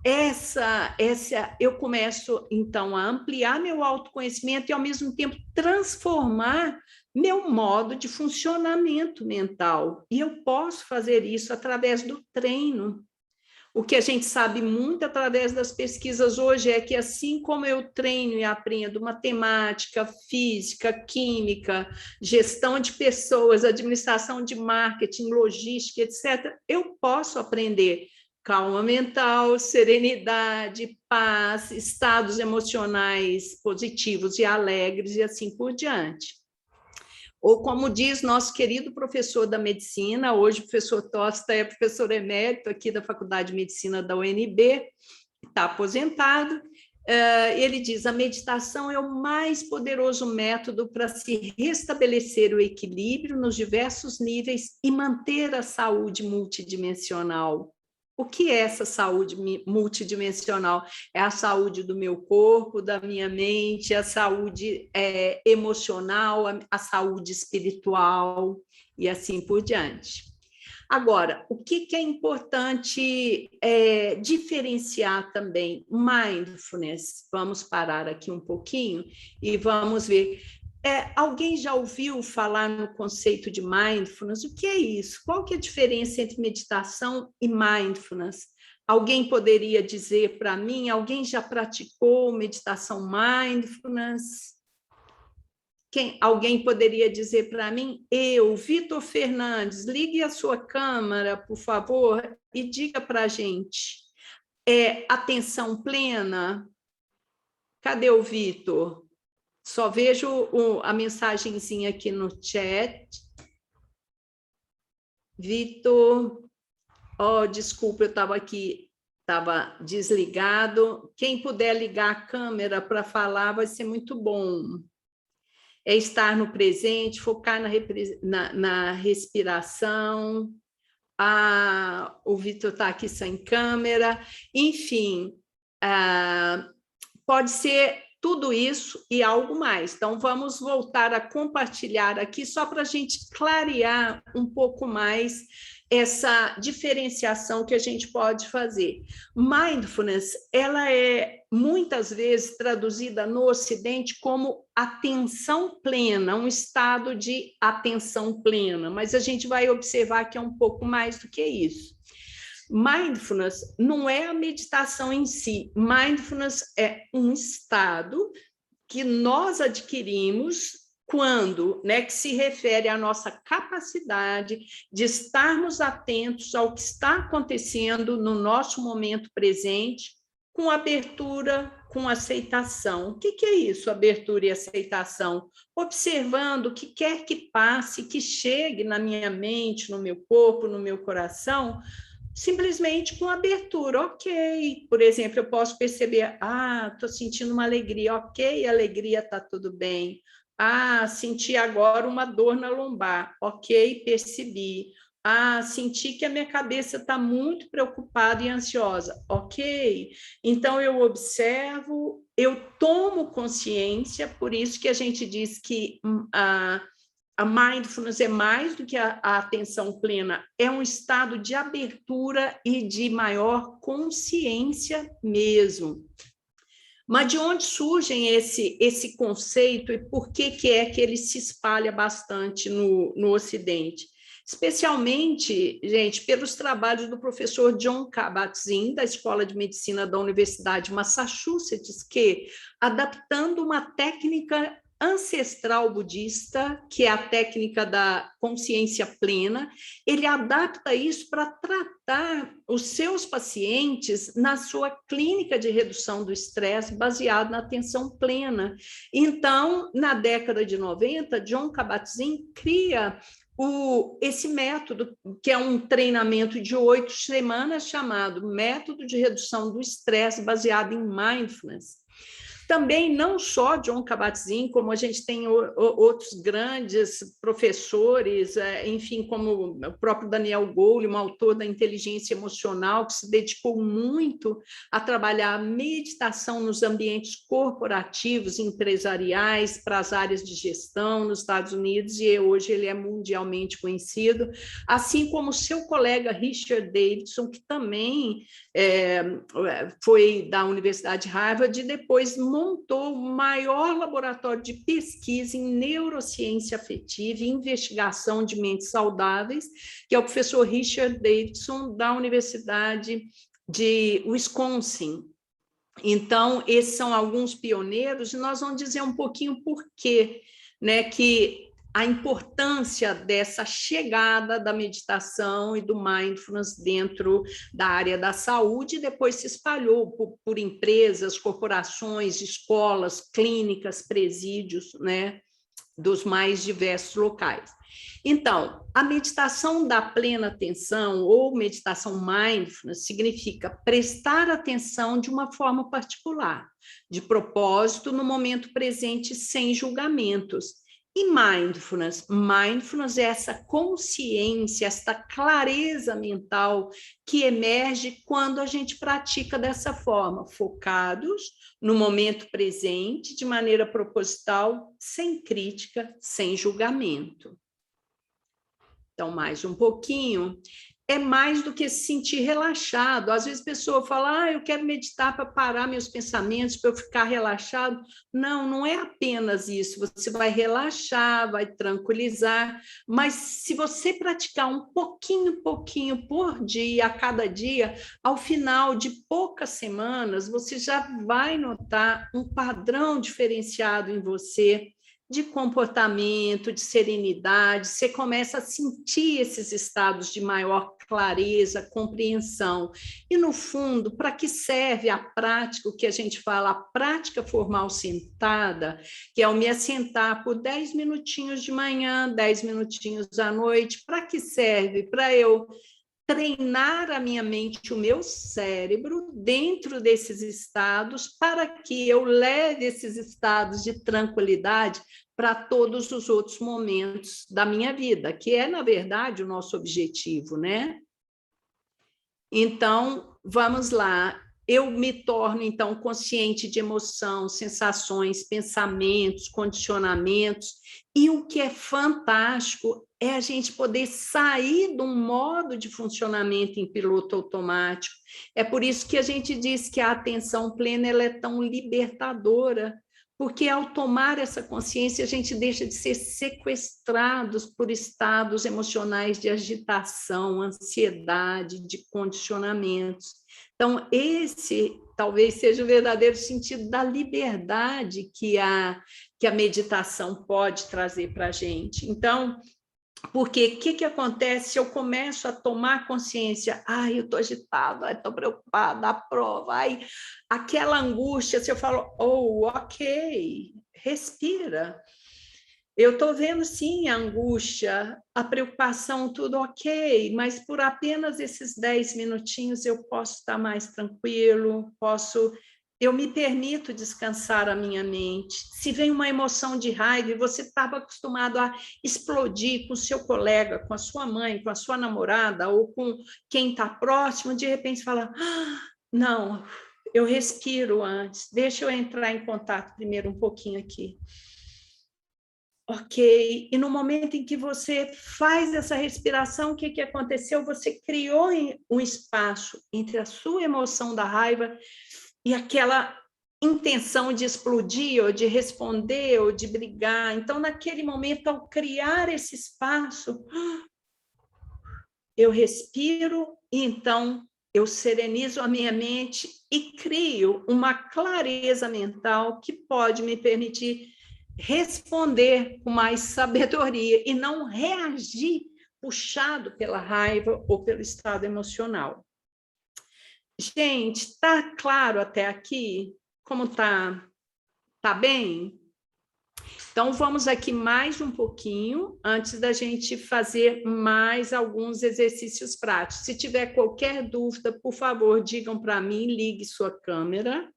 eu começo, então, a ampliar meu autoconhecimento e, ao mesmo tempo, transformar meu modo de funcionamento mental. E eu posso fazer isso através do treino. O que a gente sabe muito através das pesquisas hoje é que, assim como eu treino e aprendo matemática, física, química, gestão de pessoas, administração de marketing, logística, etc., eu posso aprender calma mental, serenidade, paz, estados emocionais positivos e alegres e assim por diante. Ou como diz nosso querido professor da medicina, hoje o professor Tosta é professor emérito aqui da Faculdade de Medicina da UNB, está aposentado, ele diz, a meditação é o mais poderoso método para se restabelecer o equilíbrio nos diversos níveis e manter a saúde multidimensional. O que é essa saúde multidimensional? É a saúde do meu corpo, da minha mente, a saúde emocional, a saúde espiritual e assim por diante. Agora, o que é importante diferenciar também? Mindfulness. Vamos parar aqui um pouquinho e vamos ver. Alguém já ouviu falar no conceito de mindfulness? O que é isso? Qual que é a diferença entre meditação e mindfulness? Alguém poderia dizer para mim? Alguém já praticou meditação mindfulness? Alguém poderia dizer para mim? Eu, Vitor Fernandes, ligue a sua câmera, por favor, e diga para a gente. Atenção plena? Cadê o Vitor? Só vejo a mensagenzinha aqui no chat. Vitor, desculpa, eu estava aqui, estava desligado. Quem puder ligar a câmera para falar vai ser muito bom. É estar no presente, focar na respiração. o Vitor está aqui sem câmera, enfim, pode ser tudo isso e algo mais. Então, vamos voltar a compartilhar aqui, só para a gente clarear um pouco mais essa diferenciação que a gente pode fazer. Mindfulness, ela é muitas vezes traduzida no Ocidente como atenção plena, um estado de atenção plena, mas a gente vai observar que é um pouco mais do que isso. Mindfulness não é a meditação em si. Mindfulness é um estado que nós adquirimos quando, né, que se refere à nossa capacidade de estarmos atentos ao que está acontecendo no nosso momento presente, com abertura, com aceitação. O que é isso, abertura e aceitação? Observando o que quer que passe, que chegue na minha mente, no meu corpo, no meu coração, simplesmente com abertura, ok. Por exemplo, eu posso perceber, estou sentindo uma alegria, ok, alegria, está tudo bem. Senti agora uma dor na lombar, ok, percebi. Senti que a minha cabeça está muito preocupada e ansiosa, ok. Então, eu observo, eu tomo consciência, por isso que a gente diz que a mindfulness é mais do que a atenção plena, é um estado de abertura e de maior consciência mesmo. Mas de onde surge esse conceito e por que é que ele se espalha bastante no Ocidente? Especialmente, gente, pelos trabalhos do professor Jon Kabat-Zinn, da Escola de Medicina da Universidade de Massachusetts, que, adaptando uma técnica ancestral budista, que é a técnica da consciência plena, ele adapta isso para tratar os seus pacientes na sua clínica de redução do estresse baseado na atenção plena. Então, na década de 90, Jon Kabat-Zinn cria esse método, que é um treinamento de 8 semanas, chamado Método de Redução do Estresse baseado em Mindfulness. Também, não só Jon Kabat-Zinn, como a gente tem outros grandes professores, enfim, como o próprio Daniel Goleman, autor da inteligência emocional, que se dedicou muito a trabalhar a meditação nos ambientes corporativos, empresariais, para as áreas de gestão nos Estados Unidos, e hoje ele é mundialmente conhecido, assim como seu colega Richard Davidson, que também foi da Universidade de Harvard, e depois montou o maior laboratório de pesquisa em neurociência afetiva e investigação de mentes saudáveis, que é o professor Richard Davidson, da Universidade de Wisconsin. Então, esses são alguns pioneiros, e nós vamos dizer um pouquinho por quê, né, que a importância dessa chegada da meditação e do mindfulness dentro da área da saúde, e depois se espalhou por empresas, corporações, escolas, clínicas, presídios, né, dos mais diversos locais. Então, a meditação da plena atenção, ou meditação mindfulness, significa prestar atenção de uma forma particular, de propósito, no momento presente, sem julgamentos. E mindfulness é essa consciência, essa clareza mental que emerge quando a gente pratica dessa forma, focados no momento presente, de maneira proposital, sem crítica, sem julgamento. Então, mais um pouquinho. É mais do que se sentir relaxado. Às vezes a pessoa fala, eu quero meditar para parar meus pensamentos, para eu ficar relaxado. Não, não é apenas isso. Você vai relaxar, vai tranquilizar, mas se você praticar um pouquinho por dia, a cada dia, ao final de poucas semanas, você já vai notar um padrão diferenciado em você, de comportamento, de serenidade, você começa a sentir esses estados de maior clareza, compreensão. E, no fundo, para que serve a prática, o que a gente fala, a prática formal sentada, que é o me assentar por 10 minutinhos de manhã, 10 minutinhos à noite, para que serve? Para eu treinar a minha mente, o meu cérebro, dentro desses estados, para que eu leve esses estados de tranquilidade para todos os outros momentos da minha vida, que é, na verdade, o nosso objetivo, né? Então, vamos lá. Eu me torno, então, consciente de emoção, sensações, pensamentos, condicionamentos. E o que é fantástico é a gente poder sair de um modo de funcionamento em piloto automático. É por isso que a gente diz que a atenção plena ela é tão libertadora, porque ao tomar essa consciência, a gente deixa de ser sequestrados por estados emocionais de agitação, ansiedade, de condicionamentos. Então, esse talvez seja o verdadeiro sentido da liberdade que a meditação pode trazer para a gente. Então, porque o que acontece se eu começo a tomar consciência? Ai, eu estou agitada, estou preocupada, a prova, ai, aquela angústia, se eu falo, oh, ok, respira. Eu estou vendo, sim, a angústia, a preocupação, tudo ok, mas por apenas esses 10 minutinhos eu posso estar mais tranquilo, eu me permito descansar a minha mente. Se vem uma emoção de raiva e você estava acostumado a explodir com o seu colega, com a sua mãe, com a sua namorada ou com quem está próximo, de repente fala, não, eu respiro antes, deixa eu entrar em contato primeiro um pouquinho aqui. Ok, e no momento em que você faz essa respiração, o que aconteceu? Você criou um espaço entre a sua emoção da raiva e aquela intenção de explodir, ou de responder, ou de brigar. Então, naquele momento, ao criar esse espaço, eu respiro e então eu serenizo a minha mente e crio uma clareza mental que pode me permitir responder com mais sabedoria e não reagir puxado pela raiva ou pelo estado emocional. Gente, está claro até aqui? Como está? Está bem? Então, vamos aqui mais um pouquinho, antes da gente fazer mais alguns exercícios práticos. Se tiver qualquer dúvida, por favor, digam para mim, ligue sua câmera.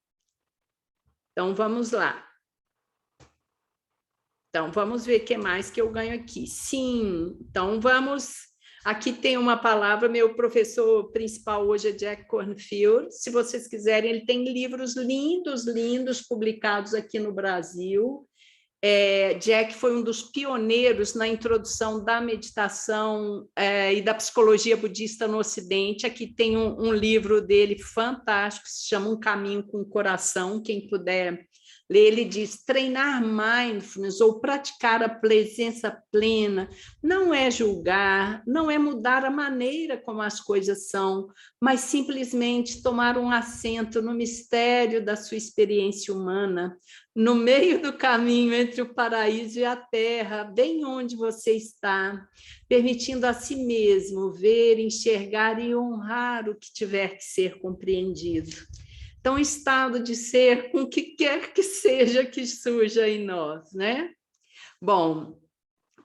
Então, vamos lá. Então, vamos ver o que mais que eu ganho aqui. Sim, então vamos... Aqui tem uma palavra, meu professor principal hoje é Jack Kornfield. Se vocês quiserem, ele tem livros lindos, lindos, publicados aqui no Brasil. Jack foi um dos pioneiros na introdução da meditação e da psicologia budista no Ocidente. Aqui tem um livro dele fantástico, que se chama Um Caminho com o Coração, quem puder... Ele diz, treinar mindfulness ou praticar a presença plena não é julgar, não é mudar a maneira como as coisas são, mas simplesmente tomar um assento no mistério da sua experiência humana, no meio do caminho entre o paraíso e a terra, bem onde você está, permitindo a si mesmo ver, enxergar e honrar o que tiver que ser compreendido. Então, estado de ser com o que quer que seja que surja em nós, né? Bom,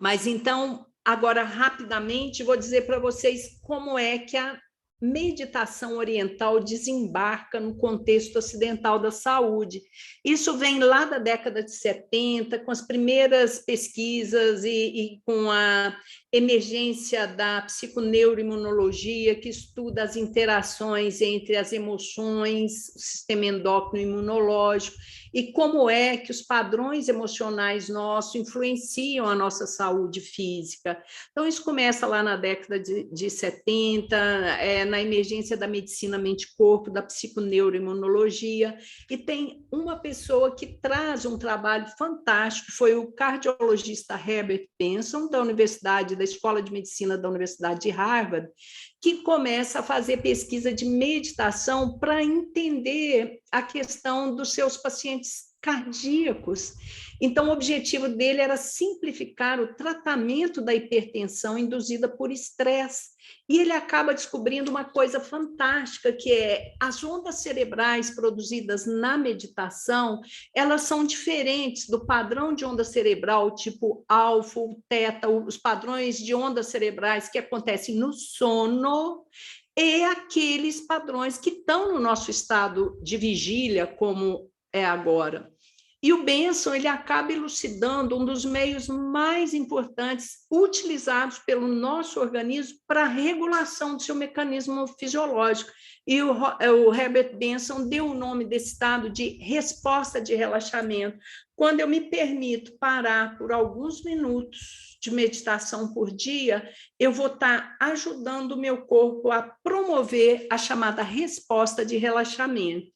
mas então, agora, rapidamente, vou dizer para vocês como é que a meditação oriental desembarca no contexto ocidental da saúde. Isso vem lá da década de 70, com as primeiras pesquisas e com a emergência da psiconeuroimunologia, que estuda as interações entre as emoções, o sistema endócrino imunológico, e como é que os padrões emocionais nossos influenciam a nossa saúde física. Então, isso começa lá na década de 70, na emergência da medicina mente-corpo, da psiconeuroimunologia, e tem uma pessoa que traz um trabalho fantástico, foi o cardiologista Herbert Benson, da Escola de Medicina da Universidade de Harvard, que começa a fazer pesquisa de meditação para entender a questão dos seus pacientes cardíacos. Então, o objetivo dele era simplificar o tratamento da hipertensão induzida por estresse. E ele acaba descobrindo uma coisa fantástica, que é as ondas cerebrais produzidas na meditação, elas são diferentes do padrão de onda cerebral tipo alfa, teta, os padrões de ondas cerebrais que acontecem no sono, e aqueles padrões que estão no nosso estado de vigília, como é agora. E o Benson ele acaba elucidando um dos meios mais importantes utilizados pelo nosso organismo para a regulação do seu mecanismo fisiológico. E o Herbert Benson deu o nome desse estado de resposta de relaxamento. Quando eu me permito parar por alguns minutos de meditação por dia, eu vou estar ajudando o meu corpo a promover a chamada resposta de relaxamento.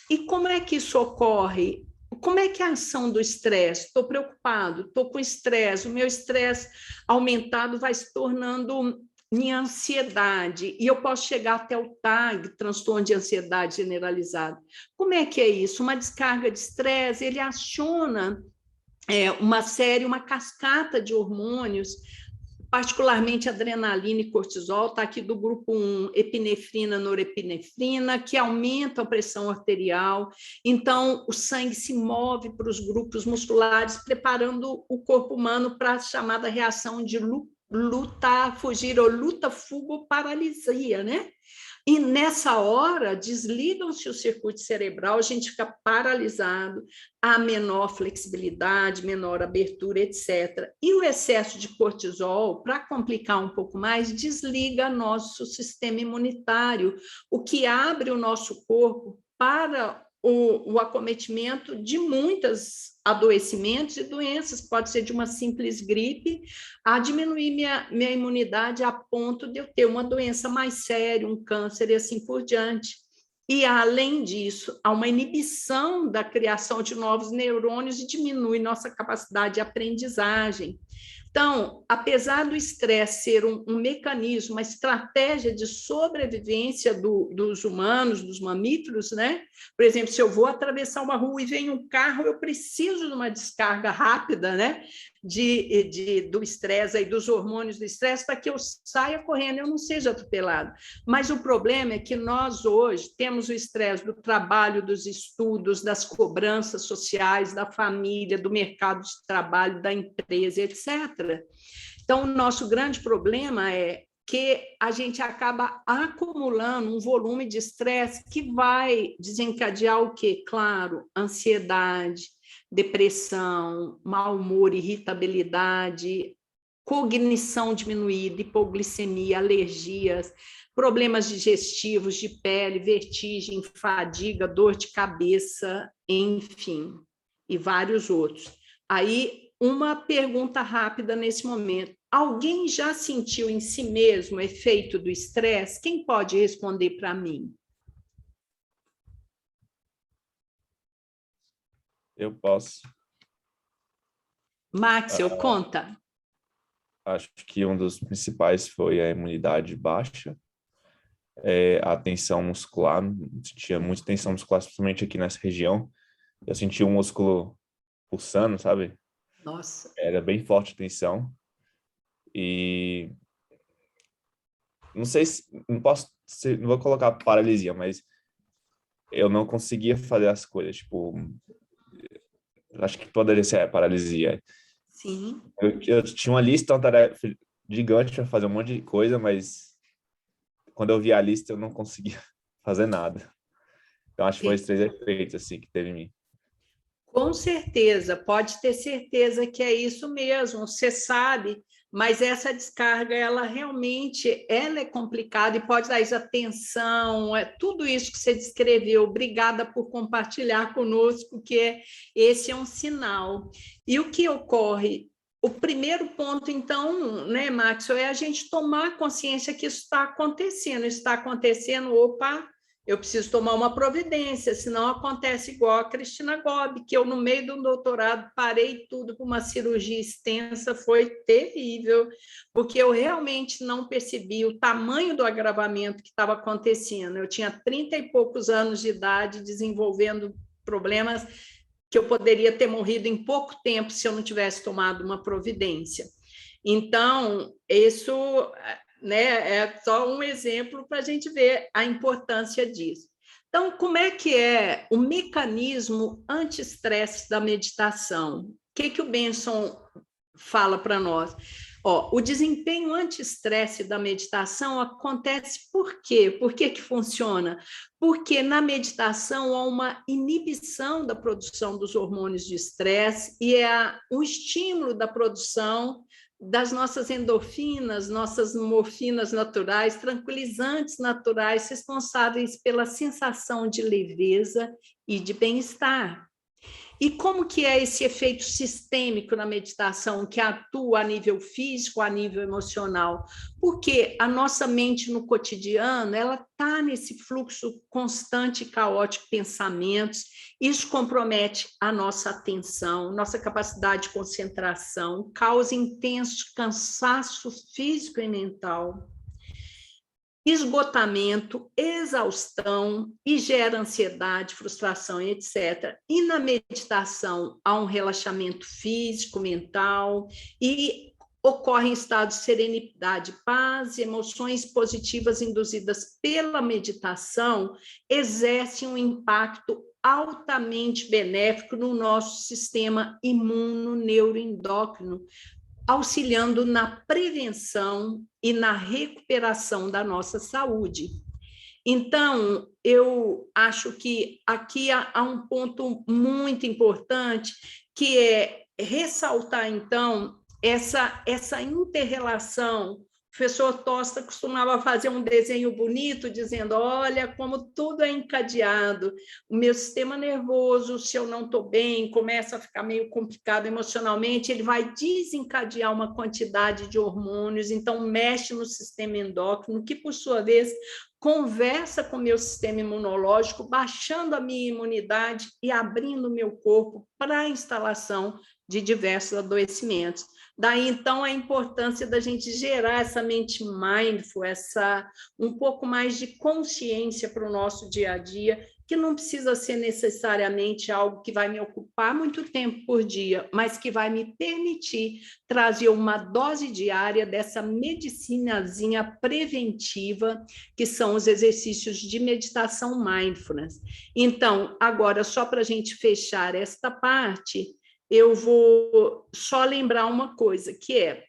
E como é que isso ocorre? Como é que é a ação do estresse? Estou preocupado, estou com estresse, o meu estresse aumentado vai se tornando minha ansiedade, e eu posso chegar até o TAG, transtorno de ansiedade generalizado. Como é que é isso? Uma descarga de estresse, ele aciona uma cascata de hormônios, particularmente adrenalina e cortisol, está aqui do grupo 1, epinefrina, norepinefrina, que aumentam a pressão arterial. Então, o sangue se move para os grupos musculares, preparando o corpo humano para a chamada reação de luta, fugir, ou luta, fuga ou paralisia, né? E nessa hora, desligam-se o circuito cerebral, a gente fica paralisado, há menor flexibilidade, menor abertura, etc. E o excesso de cortisol, para complicar um pouco mais, desliga nosso sistema imunitário, o que abre o nosso corpo para o acometimento de muitos adoecimentos e doenças, pode ser de uma simples gripe, a diminuir minha imunidade a ponto de eu ter uma doença mais séria, um câncer e assim por diante. E, além disso, há uma inibição da criação de novos neurônios e diminui nossa capacidade de aprendizagem. Então, apesar do estresse ser um mecanismo, uma estratégia de sobrevivência dos humanos, dos mamíferos, né? Por exemplo, se eu vou atravessar uma rua e vem um carro, eu preciso de uma descarga rápida, né? Do estresse e dos hormônios do estresse para que eu saia correndo e eu não seja atropelado. Mas o problema é que nós hoje temos o estresse do trabalho, dos estudos, das cobranças sociais, da família, do mercado de trabalho, da empresa, etc. Então, o nosso grande problema é que a gente acaba acumulando um volume de estresse que vai desencadear o quê? Claro, ansiedade, depressão, mau humor, irritabilidade, cognição diminuída, hipoglicemia, alergias, problemas digestivos, de pele, vertigem, fadiga, dor de cabeça, enfim, e vários outros. Aí, uma pergunta rápida nesse momento. Alguém já sentiu em si mesmo o efeito do estresse? Quem pode responder para mim? Eu posso. Maxwell, conta. Acho que um dos principais foi a imunidade baixa, a tensão muscular. Tinha muita tensão muscular, principalmente aqui nessa região. Eu senti o músculo pulsando, sabe? Nossa. Era bem forte a tensão. E não sei se não vou colocar paralisia, mas eu não conseguia fazer as coisas, tipo, acho que poderia ser a paralisia. Sim. Eu tinha uma lista, uma tarefa gigante para fazer um monte de coisa, mas quando eu vi a lista eu não conseguia fazer nada. Então acho que foi os 3 efeitos assim que teve em mim. Com certeza, pode ter certeza que é isso mesmo, você sabe, mas essa descarga, ela realmente ela é complicada e pode dar isso, atenção, tudo isso que você descreveu. Obrigada por compartilhar conosco, que esse é um sinal. E o que ocorre? O primeiro ponto, então, né, Maxwell, é a gente tomar consciência que isso está acontecendo, opa, eu preciso tomar uma providência, senão acontece igual a Cristina Gobi, que eu, no meio do doutorado, parei tudo por uma cirurgia extensa, foi terrível, porque eu realmente não percebi o tamanho do agravamento que estava acontecendo. Eu tinha 30 e poucos anos de idade, desenvolvendo problemas que eu poderia ter morrido em pouco tempo se eu não tivesse tomado uma providência. Então, isso... né? É só um exemplo para a gente ver a importância disso. Então, como é que é o mecanismo anti-estresse da meditação? O que o Benson fala para nós? O desempenho anti-estresse da meditação acontece por quê? Por que que funciona? Porque na meditação há uma inibição da produção dos hormônios de estresse e é o estímulo da produção das nossas endorfinas, nossas morfinas naturais, tranquilizantes naturais, responsáveis pela sensação de leveza e de bem-estar. E como que é esse efeito sistêmico na meditação, que atua a nível físico, a nível emocional? Porque a nossa mente no cotidiano, ela está nesse fluxo constante e caótico de pensamentos, isso compromete a nossa atenção, nossa capacidade de concentração, causa intenso cansaço físico e mental, esgotamento, exaustão e gera ansiedade, frustração, etc. E na meditação há um relaxamento físico, mental e ocorrem estados de serenidade, paz e emoções positivas induzidas pela meditação exercem um impacto altamente benéfico no nosso sistema imunoneuroendócrino, auxiliando na prevenção e na recuperação da nossa saúde. Então, eu acho que aqui há um ponto muito importante, que é ressaltar, então, essa inter-relação. O professor Tosta costumava fazer um desenho bonito, dizendo, olha como tudo é encadeado, o meu sistema nervoso, se eu não estou bem, começa a ficar meio complicado emocionalmente, ele vai desencadear uma quantidade de hormônios, então mexe no sistema endócrino, que por sua vez conversa com o meu sistema imunológico, baixando a minha imunidade e abrindo o meu corpo para a instalação de diversos adoecimentos. Daí, então, a importância da gente gerar essa mente mindful, um pouco mais de consciência para o nosso dia a dia, que não precisa ser necessariamente algo que vai me ocupar muito tempo por dia, mas que vai me permitir trazer uma dose diária dessa medicinazinha preventiva, que são os exercícios de meditação mindfulness. Então, agora, só para a gente fechar esta parte, eu vou só lembrar uma coisa, que é,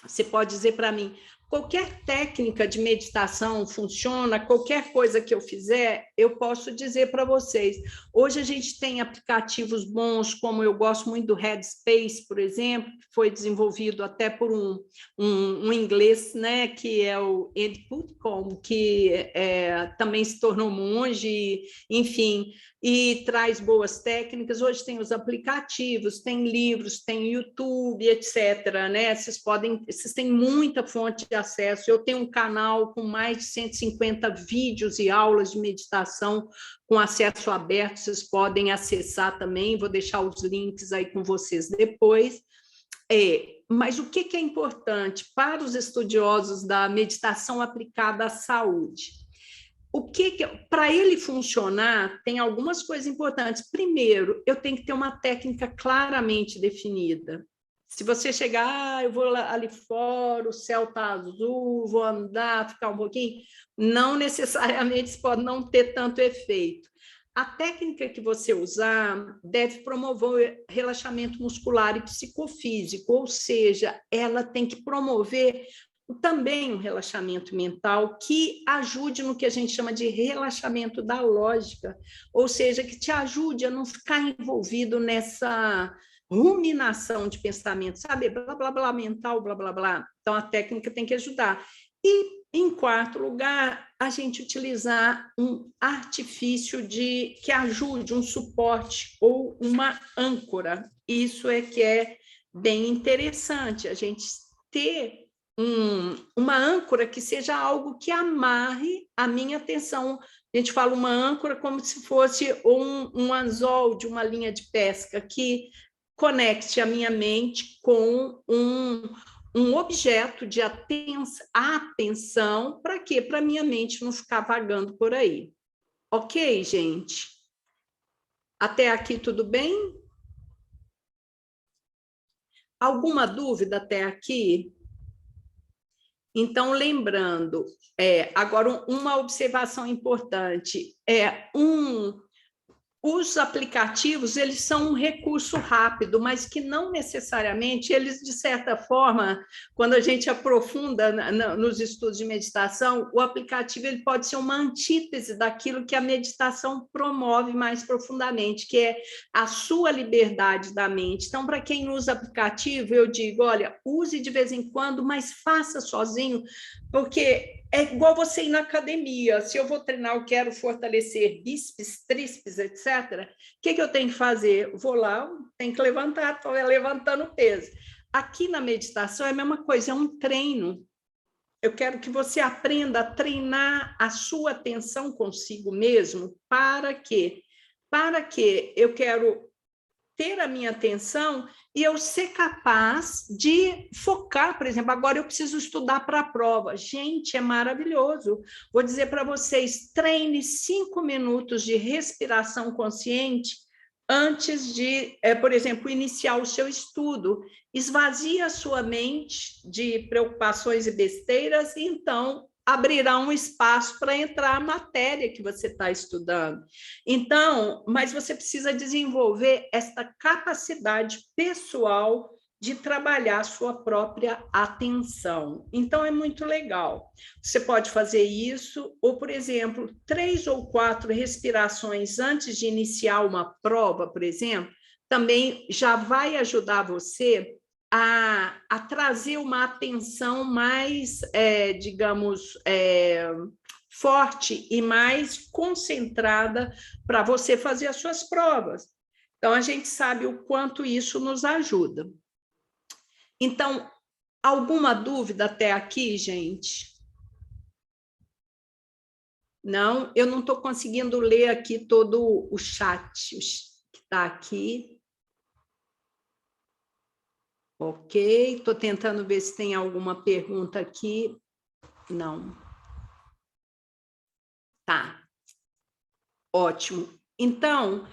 você pode dizer para mim, qualquer técnica de meditação funciona, qualquer coisa que eu fizer, eu posso dizer para vocês. Hoje a gente tem aplicativos bons, como eu gosto muito do Headspace, por exemplo, que foi desenvolvido até por um inglês, né, que é o Ed Putcombe, que também se tornou monge, enfim, e traz boas técnicas. Hoje tem os aplicativos, tem livros, tem YouTube, etc., né? Vocês têm muita fonte de acesso. Eu tenho um canal com mais de 150 vídeos e aulas de meditação com acesso aberto, vocês podem acessar também, vou deixar os links aí com vocês depois. Mas o que é importante para os estudiosos da meditação aplicada à saúde? Para ele funcionar, tem algumas coisas importantes. Primeiro, eu tenho que ter uma técnica claramente definida. Se você chegar, eu vou ali fora, o céu está azul, vou andar, ficar um pouquinho, não necessariamente isso pode não ter tanto efeito. A técnica que você usar deve promover relaxamento muscular e psicofísico, ou seja, ela tem que promover também um relaxamento mental que ajude no que a gente chama de relaxamento da lógica, ou seja, que te ajude a não ficar envolvido nessa ruminação de pensamento, sabe? Blá, blá, blá, mental, blá, blá, blá. Então, a técnica tem que ajudar. E, em quarto lugar, a gente utilizar um artifício que ajude, um suporte ou uma âncora. Isso é que é bem interessante, a gente ter uma âncora que seja algo que amarre a minha atenção. A gente fala uma âncora como se fosse um anzol de uma linha de pesca que conecte a minha mente com um objeto de atenção. Para quê? Para a minha mente não ficar vagando por aí. Ok, gente? Até aqui tudo bem? Alguma dúvida até aqui? Então, lembrando, agora uma observação importante, os aplicativos, eles são um recurso rápido, mas que não necessariamente, eles, de certa forma, quando a gente aprofunda nos estudos de meditação, o aplicativo ele pode ser uma antítese daquilo que a meditação promove mais profundamente, que é a sua liberdade da mente. Então, para quem usa aplicativo, eu digo, olha, use de vez em quando, mas faça sozinho, porque é igual você ir na academia. Se eu vou treinar, eu quero fortalecer bíceps, tríceps, etc. O que eu tenho que fazer? Vou lá, tenho que levantar, estou levantando peso. Aqui na meditação é a mesma coisa, é um treino. Eu quero que você aprenda a treinar a sua atenção consigo mesmo. Para quê? Para que eu quero ter a minha atenção e eu ser capaz de focar, por exemplo, agora eu preciso estudar para a prova. Gente, é maravilhoso. Vou dizer para vocês, treine 5 minutos de respiração consciente antes de, por exemplo, iniciar o seu estudo. Esvazie a sua mente de preocupações e besteiras e, então, abrirá um espaço para entrar a matéria que você está estudando. Então, mas você precisa desenvolver esta capacidade pessoal de trabalhar a sua própria atenção. Então, é muito legal. Você pode fazer isso, ou, por exemplo, 3 ou 4 respirações antes de iniciar uma prova, por exemplo, também já vai ajudar você a trazer uma atenção mais, digamos, forte e mais concentrada para você fazer as suas provas. Então, a gente sabe o quanto isso nos ajuda. Então, alguma dúvida até aqui, gente? Não? Eu não estou conseguindo ler aqui todo o chat que está aqui. Ok, estou tentando ver se tem alguma pergunta aqui. Não. Tá. Ótimo. Então,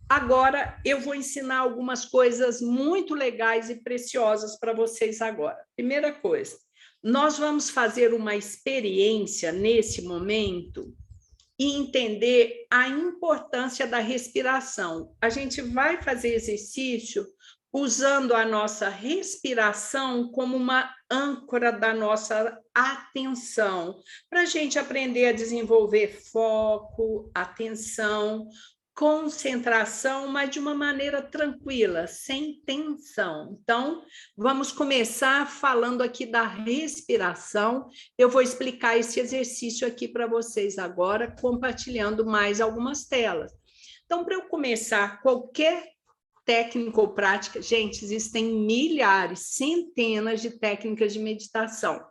agora eu vou ensinar algumas coisas muito legais e preciosas para vocês agora. Primeira coisa, nós vamos fazer uma experiência nesse momento e entender a importância da respiração. A gente vai fazer exercício usando a nossa respiração como uma âncora da nossa atenção, para a gente aprender a desenvolver foco, atenção, concentração, mas de uma maneira tranquila, sem tensão. Então, vamos começar falando aqui da respiração. Eu vou explicar esse exercício aqui para vocês agora, compartilhando mais algumas telas. Então, para eu começar qualquer técnica ou prática, gente, existem milhares, centenas de técnicas de meditação.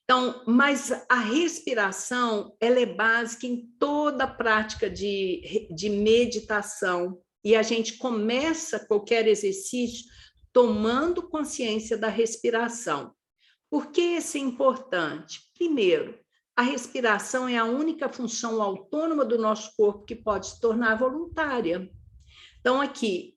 Então, mas a respiração, ela é básica em toda a prática de meditação. E a gente começa qualquer exercício tomando consciência da respiração. Por que isso é importante? Primeiro, a respiração é a única função autônoma do nosso corpo que pode se tornar voluntária. Então, aqui,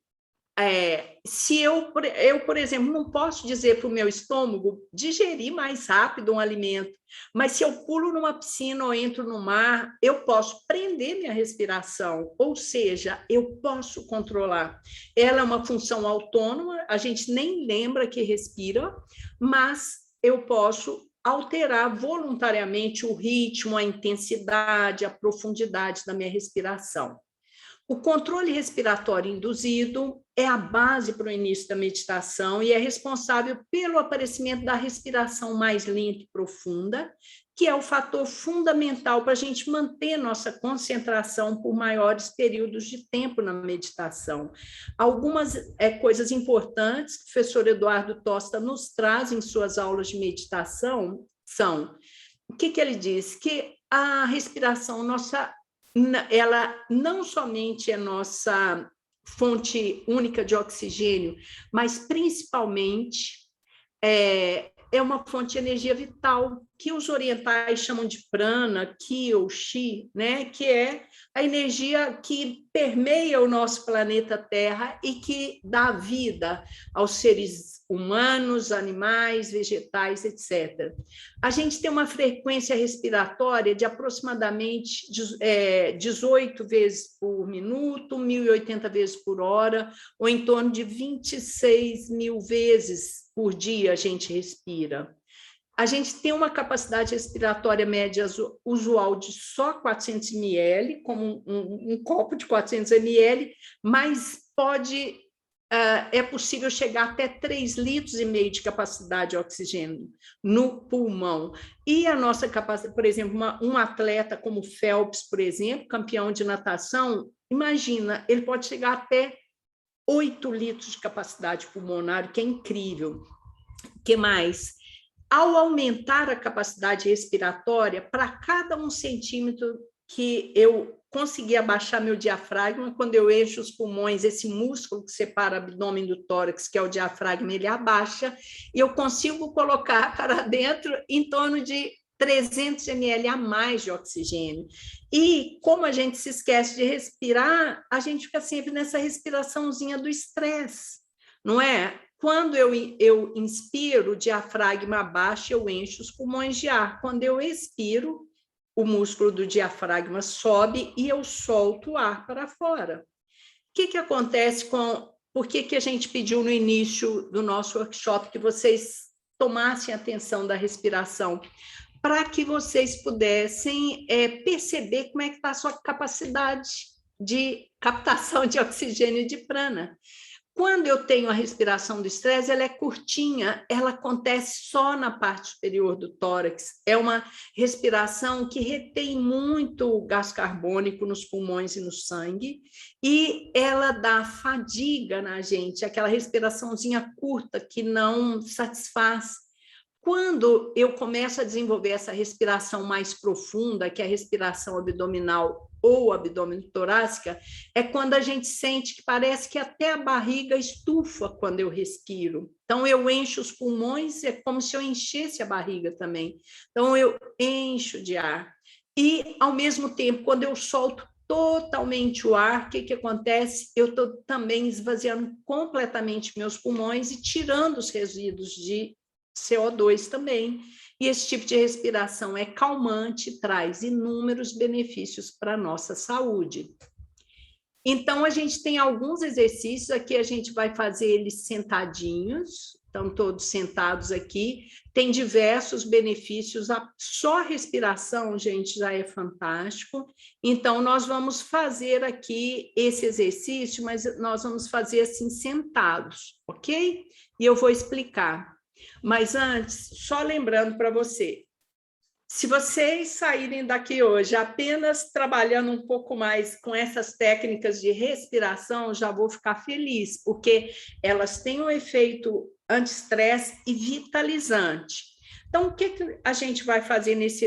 se eu, por exemplo, não posso dizer para o meu estômago digerir mais rápido um alimento, mas se eu pulo numa piscina ou entro no mar, eu posso prender minha respiração, ou seja, eu posso controlar. Ela é uma função autônoma, a gente nem lembra que respira, mas eu posso alterar voluntariamente o ritmo, a intensidade, a profundidade da minha respiração. O controle respiratório induzido é a base para o início da meditação e é responsável pelo aparecimento da respiração mais lenta e profunda, que é o fator fundamental para a gente manter nossa concentração por maiores períodos de tempo na meditação. Algumas coisas importantes que o professor Eduardo Tosta nos traz em suas aulas de meditação são, o que ele diz? Que a respiração, ela não somente é nossa fonte única de oxigênio, mas principalmente é uma fonte de energia vital, que os orientais chamam de prana, ki ou chi, né? Que é a energia que permeia o nosso planeta Terra e que dá vida aos seres humanos, animais, vegetais, etc. A gente tem uma frequência respiratória de aproximadamente 18 vezes por minuto, 1.080 vezes por hora, ou em torno de 26 mil vezes por dia a gente respira. A gente tem uma capacidade respiratória média usual de só 400 ml, como um copo de 400 ml, mas é possível chegar até 3,5 litros de capacidade de oxigênio no pulmão. E a nossa capacidade, por exemplo, um atleta como Phelps, por exemplo, campeão de natação, imagina, ele pode chegar até 8 litros de capacidade pulmonar, que é incrível. O que mais? Ao aumentar a capacidade respiratória, para cada 1 centímetro que eu consegui abaixar meu diafragma, quando eu encho os pulmões, esse músculo que separa o abdômen do tórax, que é o diafragma, ele abaixa, e eu consigo colocar para dentro em torno de 300 ml a mais de oxigênio. E como a gente se esquece de respirar, a gente fica sempre nessa respiraçãozinha do estresse, não é? Quando eu inspiro, o diafragma baixa, eu encho os pulmões de ar. Quando eu expiro, o músculo do diafragma sobe e eu solto o ar para fora. O que acontece por que a gente pediu no início do nosso workshop que vocês tomassem atenção da respiração? Para que vocês pudessem perceber como é que está a sua capacidade de captação de oxigênio e de prana. Quando eu tenho a respiração do estresse, ela é curtinha, ela acontece só na parte superior do tórax. É uma respiração que retém muito gás carbônico nos pulmões e no sangue, e ela dá fadiga na gente, aquela respiraçãozinha curta que não satisfaz. Quando eu começo a desenvolver essa respiração mais profunda, que é a respiração abdominal ou abdômen-torácica, é quando a gente sente que parece que até a barriga estufa quando eu respiro. Então, eu encho os pulmões, é como se eu enchesse a barriga também. Então, eu encho de ar. E, ao mesmo tempo, quando eu solto totalmente o ar, o que acontece? Eu estou também esvaziando completamente meus pulmões e tirando os resíduos de CO2 também. E esse tipo de respiração é calmante, traz inúmeros benefícios para a nossa saúde. Então, a gente tem alguns exercícios aqui, a gente vai fazer eles sentadinhos, estão todos sentados aqui, tem diversos benefícios, só a respiração, gente, já é fantástico. Então, nós vamos fazer aqui esse exercício, mas nós vamos fazer assim sentados, ok? E eu vou explicar. Mas antes, só lembrando para você, se vocês saírem daqui hoje apenas trabalhando um pouco mais com essas técnicas de respiração, já vou ficar feliz, porque elas têm um efeito anti-estresse e vitalizante. Então, o que a gente vai fazer nesse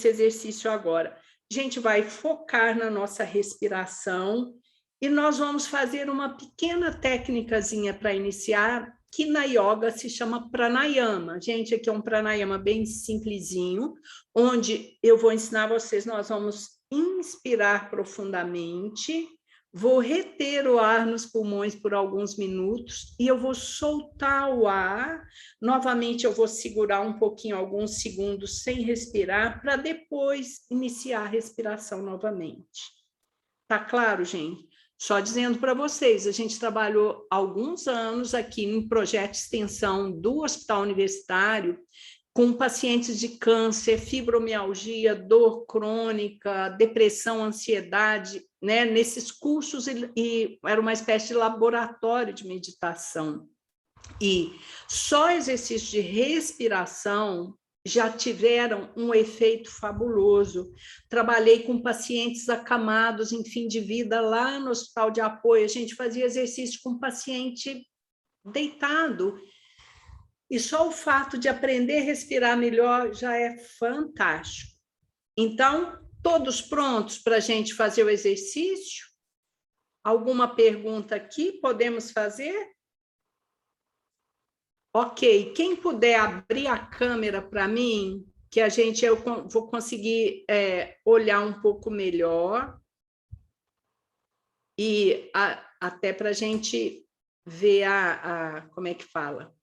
exercício agora? A gente vai focar na nossa respiração e nós vamos fazer uma pequena técnicazinha para iniciar, que na yoga se chama pranayama. Gente, aqui é um pranayama bem simplesinho, onde eu vou ensinar vocês, nós vamos inspirar profundamente, vou reter o ar nos pulmões por alguns minutos e eu vou soltar o ar. Novamente, eu vou segurar um pouquinho, alguns segundos sem respirar, para depois iniciar a respiração novamente. Tá claro, gente? Só dizendo para vocês, a gente trabalhou alguns anos aqui em projeto de extensão do Hospital Universitário com pacientes de câncer, fibromialgia, dor crônica, depressão, ansiedade, né? Nesses cursos, e era uma espécie de laboratório de meditação. E só exercício de respiração já tiveram um efeito fabuloso. Trabalhei com pacientes acamados em fim de vida lá no hospital de apoio, a gente fazia exercício com paciente deitado, e só o fato de aprender a respirar melhor já é fantástico. Então, todos prontos para a gente fazer o exercício? Alguma pergunta aqui podemos fazer? Ok, quem puder abrir a câmera para mim, que eu vou conseguir olhar um pouco melhor e até para a gente ver como é que fala,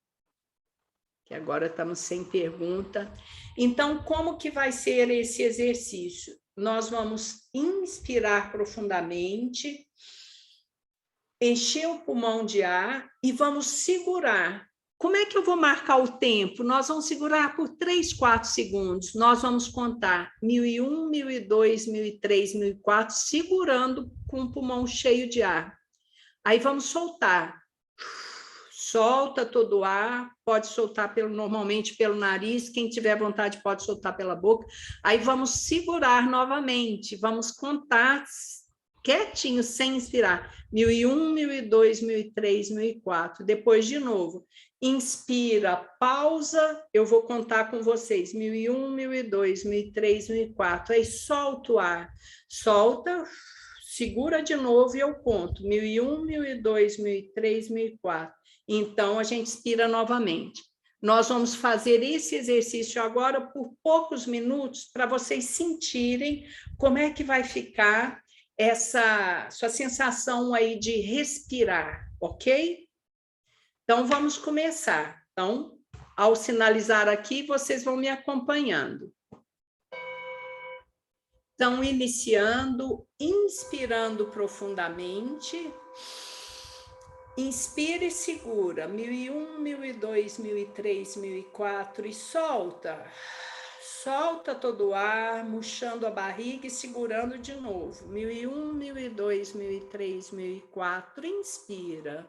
que agora estamos sem pergunta. Então, como que vai ser esse exercício? Nós vamos inspirar profundamente, encher o pulmão de ar e vamos segurar. Como é que eu vou marcar o tempo? Nós vamos segurar por 3, 4 segundos. Nós vamos contar 1001, 1002, 1003, 1004, segurando com o pulmão cheio de ar. Aí vamos soltar. Solta todo o ar, pode soltar normalmente pelo nariz, quem tiver vontade pode soltar pela boca. Aí vamos segurar novamente, vamos contar quietinho, sem inspirar. 1001, 1002, 1003, 1004. Depois, de novo, inspira, pausa, eu vou contar com vocês. 1001, 1002, 1003, 1004. Aí solta o ar, solta, segura de novo e eu conto. 1001, 1002, 1003, 1004. Então, a gente inspira novamente. Nós vamos fazer esse exercício agora por poucos minutos para vocês sentirem como é que vai ficar essa sua sensação aí de respirar, ok? Então, vamos começar. Então, ao sinalizar aqui, vocês vão me acompanhando. Então, iniciando, inspirando profundamente. Inspira e segura. 1001, 1002, 1003, 1004 e solta. Solta todo o ar, murchando a barriga e segurando de novo. 1001, 1002, 1003, 1004. Inspira.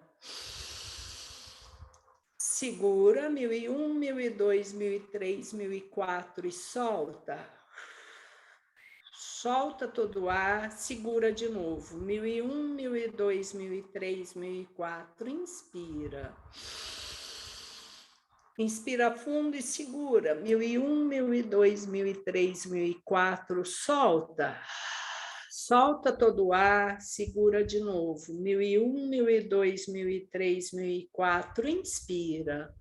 Segura. 1001, 1002, 1003, 1004 e solta. Solta todo o ar, segura de novo. 1001, 1002, 1003, 1004. Inspira. Inspira fundo e segura. 1001, 1002, 1003, 1004. Solta. Solta todo o ar, segura de novo. 1001, 1002, 1003, 1004. Inspira.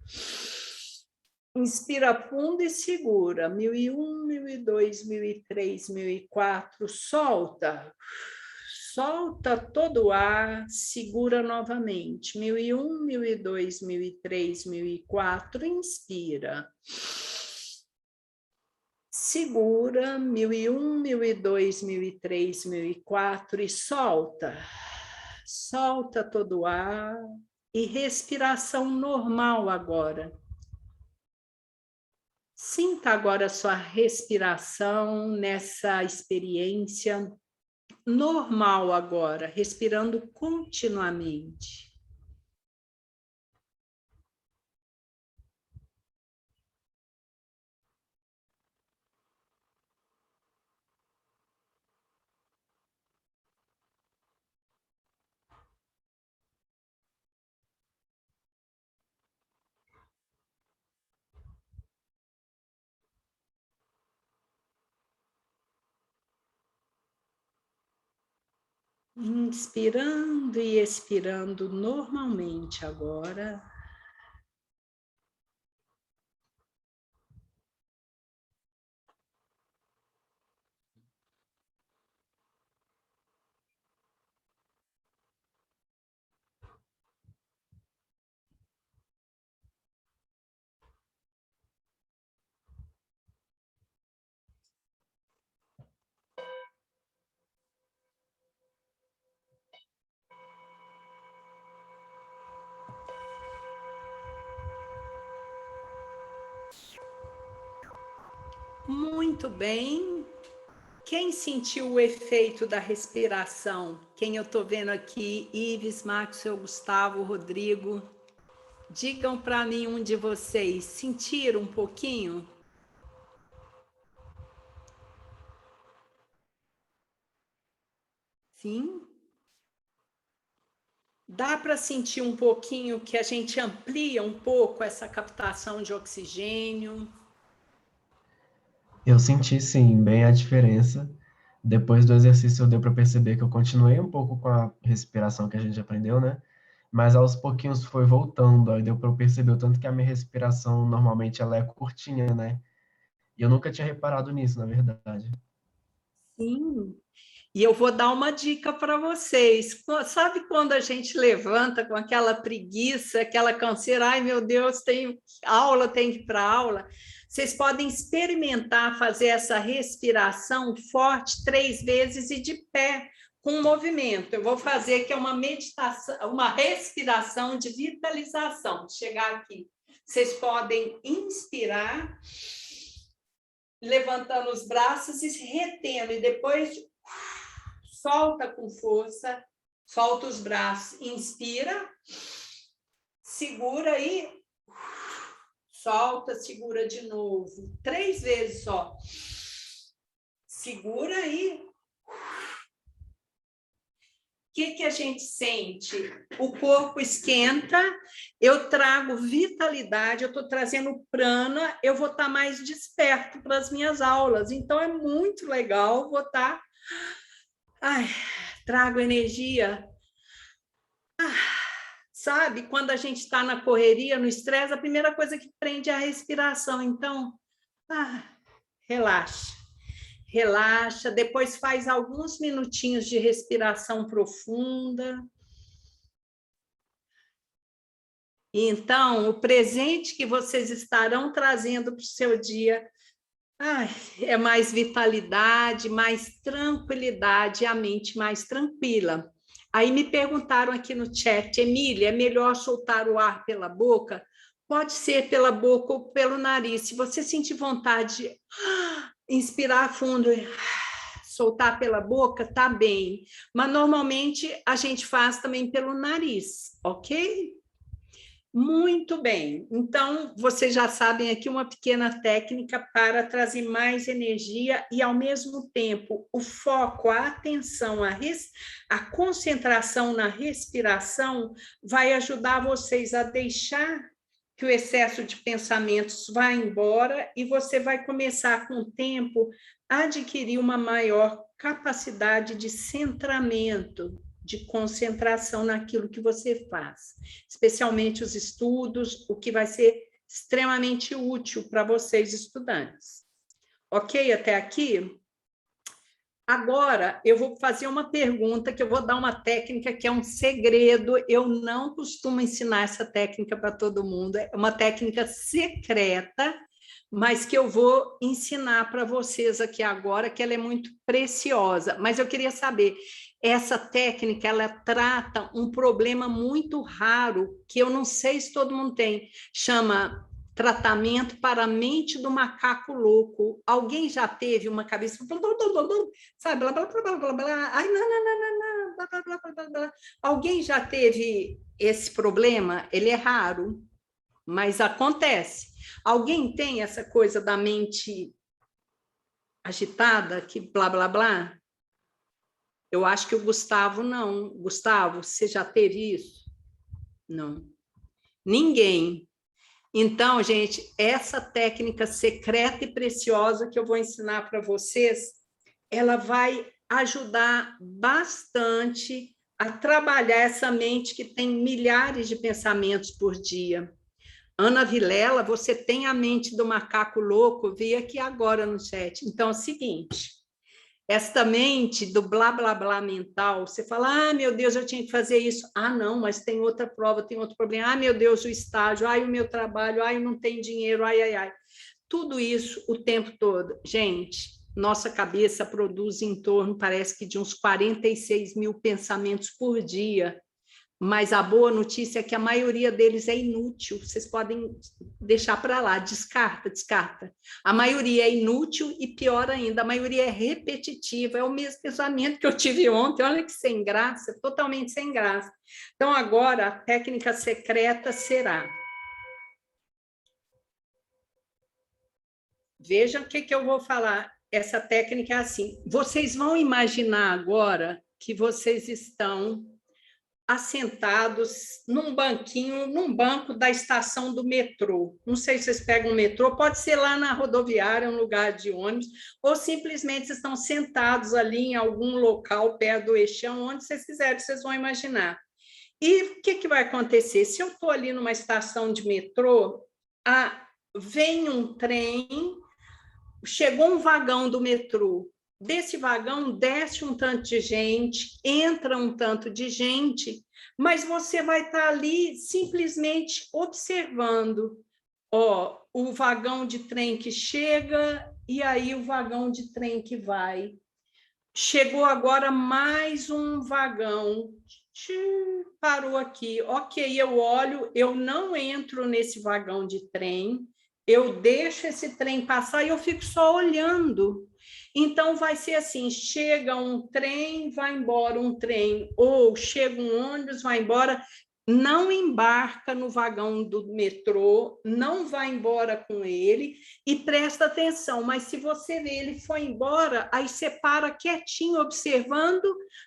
Inspira fundo e segura. 1001, 1002, 1003, 1004. Solta. Solta todo o ar, segura novamente. 1001, 1002, 1003, 1004. Inspira. Segura. 1001, 1002, 1003, 1004 e solta. Solta todo o ar e respiração normal agora. Sinta agora a sua respiração nessa experiência normal agora, respirando continuamente. Inspirando e expirando normalmente agora. Muito bem. Quem sentiu o efeito da respiração? Quem eu estou vendo aqui? Ives, Maxwell, Gustavo, Rodrigo. Digam para mim um de vocês. Sentiram um pouquinho? Sim? Dá para sentir um pouquinho que a gente amplia um pouco essa captação de oxigênio? Eu senti, sim, bem a diferença. Depois do exercício, deu para perceber que eu continuei um pouco com a respiração que a gente aprendeu, né? mas aos pouquinhos foi voltando, aí deu para eu perceber o tanto que a minha respiração normalmente ela é curtinha, né? E eu nunca tinha reparado nisso, na verdade. Sim. E eu vou dar uma dica para vocês. Sabe quando a gente levanta com aquela preguiça, aquela canseira, ai meu Deus, tenho aula, tenho que ir para aula? Vocês podem experimentar fazer essa respiração forte 3 vezes e de pé, com movimento. Eu vou fazer que é uma meditação, uma respiração de vitalização. Chegar aqui. Vocês podem inspirar, levantando os braços e retendo, e depois solta com força, solta os braços, inspira, segura e solta, segura de novo, 3 vezes só. Segura e... O que a gente sente? O corpo esquenta, eu trago vitalidade, eu estou trazendo prana, eu vou estar mais desperto para as minhas aulas. Então, é muito legal, vou estar... trago energia. Sabe, quando a gente está na correria, no estresse, a primeira coisa que prende é a respiração. Então, relaxa. Relaxa, depois faz alguns minutinhos de respiração profunda. E então, o presente que vocês estarão trazendo para o seu dia é mais vitalidade, mais tranquilidade, a mente mais tranquila. Aí me perguntaram aqui no chat, Emília, é melhor soltar o ar pela boca? Pode ser pela boca ou pelo nariz. Se você sentir vontade de inspirar fundo e soltar pela boca, tá bem. Mas normalmente a gente faz também pelo nariz, ok? Muito bem. Então, vocês já sabem aqui uma pequena técnica para trazer mais energia e, ao mesmo tempo, o foco, a atenção, a concentração na respiração vai ajudar vocês a deixar que o excesso de pensamentos vá embora e você vai começar, com o tempo, a adquirir uma maior capacidade de centramento, de concentração naquilo que você faz, especialmente os estudos, o que vai ser extremamente útil para vocês, estudantes. Ok até aqui? Agora, eu vou fazer uma pergunta, que eu vou dar uma técnica que é um segredo, eu não costumo ensinar essa técnica para todo mundo, é uma técnica secreta, mas que eu vou ensinar para vocês aqui agora, que ela é muito preciosa. Mas eu queria saber, essa técnica, ela trata um problema muito raro, que eu não sei se todo mundo tem, chama tratamento para a mente do macaco louco. Alguém já teve uma cabeça, sabe, blá, blá, blá, blá, blá, ai, não, blá, blá, blá, blá, blá. Alguém já teve esse problema? Ele é raro, mas acontece. Alguém tem essa coisa da mente agitada, que blá, blá, blá? Eu acho que o Gustavo não. Gustavo, você já teve isso? Não. Ninguém. Então, gente, essa técnica secreta e preciosa que eu vou ensinar para vocês, ela vai ajudar bastante a trabalhar essa mente que tem milhares de pensamentos por dia. Ana Vilela, você tem a mente do macaco louco, vi aqui agora no chat. Então, é o seguinte, esta mente do blá, blá, blá mental, você fala, meu Deus, eu tinha que fazer isso. Não, mas tem outra prova, tem outro problema. Meu Deus, o estágio, o meu trabalho, eu não tenho dinheiro, ai. Tudo isso o tempo todo. Gente, nossa cabeça produz em torno, parece que de uns 46 mil pensamentos por dia. Mas a boa notícia é que a maioria deles é inútil. Vocês podem deixar para lá, descarta. A maioria é inútil e, pior ainda, a maioria é repetitiva. É o mesmo pensamento que eu tive ontem. Olha que sem graça, totalmente sem graça. Então, agora, a técnica secreta será... Veja o que eu vou falar. Essa técnica é assim. Vocês vão imaginar agora que vocês estão assentados num banquinho, num banco da estação do metrô. Não sei se vocês pegam o metrô, pode ser lá na rodoviária, um lugar de ônibus, ou simplesmente estão sentados ali em algum local perto do eixão, onde vocês quiserem, vocês vão imaginar. E o que vai acontecer? Se eu estou ali numa estação de metrô, vem um trem, chegou um vagão do metrô, desse vagão desce um tanto de gente, entra um tanto de gente, mas você vai estar ali simplesmente observando, o vagão de trem que chega e aí o vagão de trem que vai. Chegou agora mais um vagão, parou aqui. Ok, eu olho, eu não entro nesse vagão de trem, eu deixo esse trem passar e eu fico só olhando. Então, vai ser assim: chega um trem, vai embora um trem, ou chega um ônibus, vai embora. Não embarca no vagão do metrô, não vai embora com ele e presta atenção. Mas se você vê ele foi embora, aí você para quietinho, observando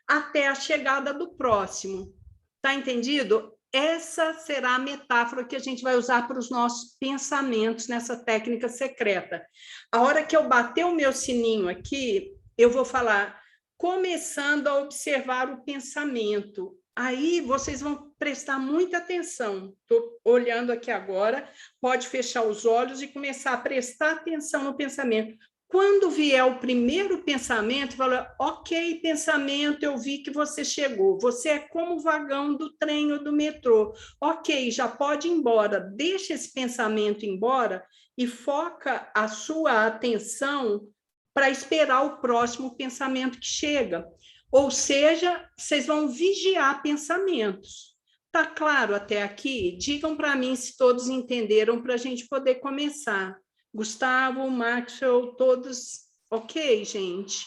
até a chegada do próximo. Tá entendido? Essa será a metáfora que a gente vai usar para os nossos pensamentos nessa técnica secreta. A hora que eu bater o meu sininho aqui, eu vou falar, começando a observar o pensamento. Aí vocês vão prestar muita atenção. Estou olhando aqui agora, pode fechar os olhos e começar a prestar atenção no pensamento. Quando vier o primeiro pensamento, fala, ok, pensamento, eu vi que você chegou. Você é como o vagão do trem ou do metrô. Ok, já pode ir embora. Deixa esse pensamento embora e foca a sua atenção para esperar o próximo pensamento que chega. Ou seja, vocês vão vigiar pensamentos. Tá claro até aqui? Digam para mim se todos entenderam para a gente poder começar. Gustavo, Maxwell, todos ok, gente?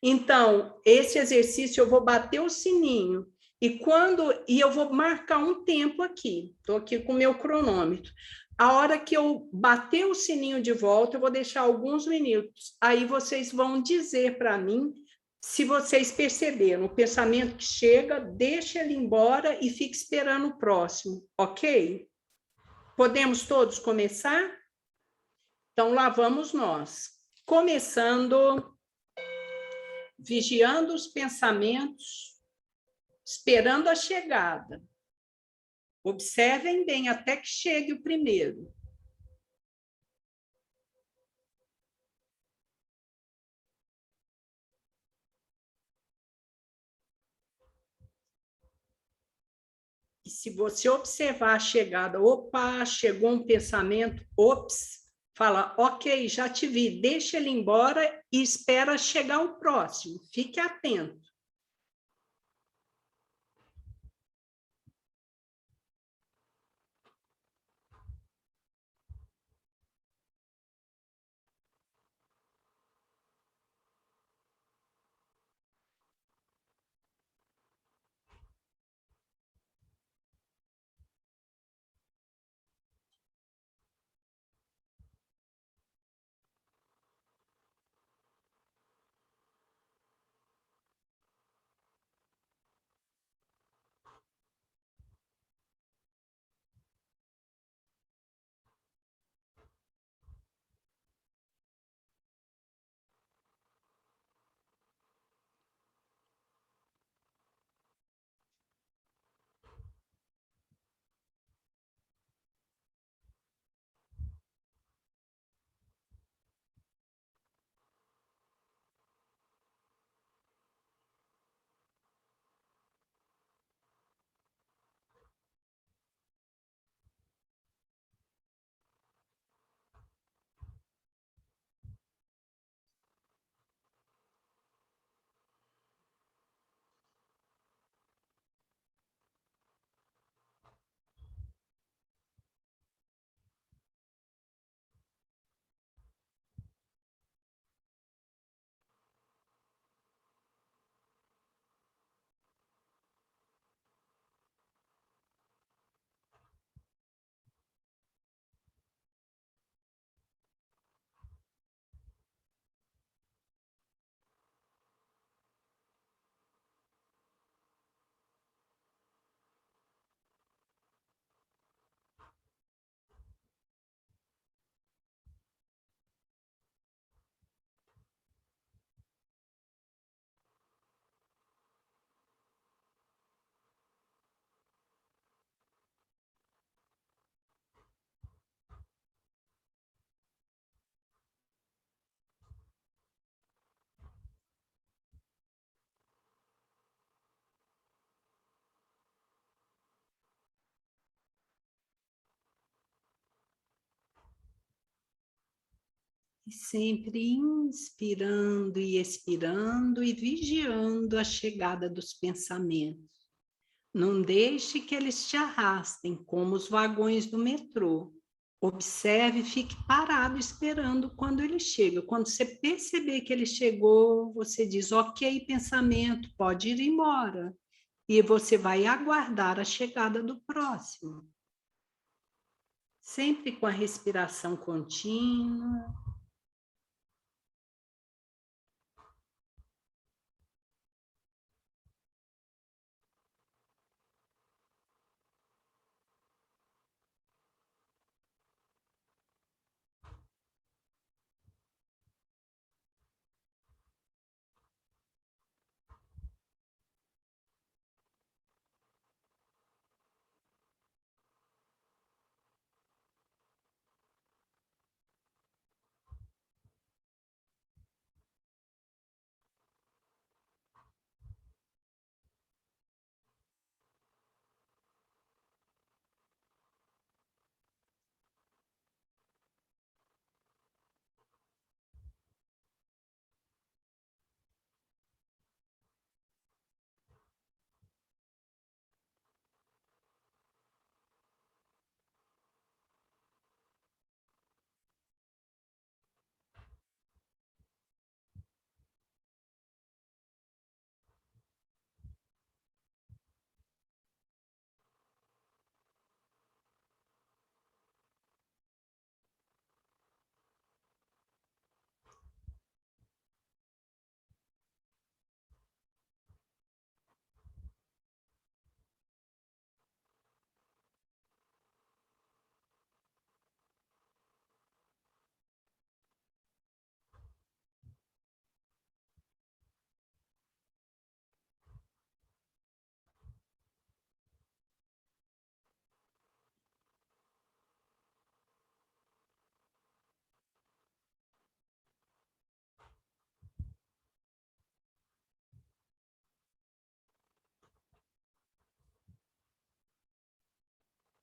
Então, esse exercício eu vou bater o sininho e eu vou marcar um tempo aqui. Estou aqui com o meu cronômetro. A hora que eu bater o sininho de volta, eu vou deixar alguns minutos. Aí vocês vão dizer para mim se vocês perceberam o pensamento que chega, deixa ele embora e fique esperando o próximo, ok? Podemos todos começar? Então, lá vamos nós. Começando, vigiando os pensamentos, esperando a chegada. Observem bem até que chegue o primeiro. E se você observar a chegada, opa, chegou um pensamento, ops, fala, ok, já te vi, deixa ele embora e espera chegar o próximo. Fique atento. E sempre inspirando e expirando e vigiando a chegada dos pensamentos. Não deixe que eles te arrastem como os vagões do metrô. Observe e fique parado esperando quando ele chega. Quando você perceber que ele chegou, você diz, ok, pensamento, pode ir embora. E você vai aguardar a chegada do próximo. Sempre com a respiração contínua.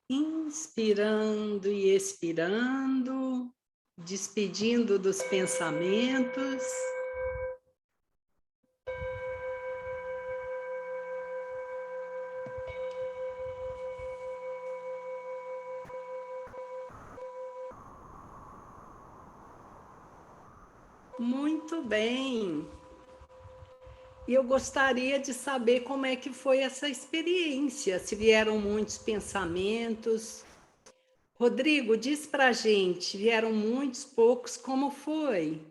Inspirando e expirando, despedindo dos pensamentos. Muito bem. E eu gostaria de saber como é que foi essa experiência, se vieram muitos pensamentos. Rodrigo, diz para a gente, vieram muitos, poucos, como foi?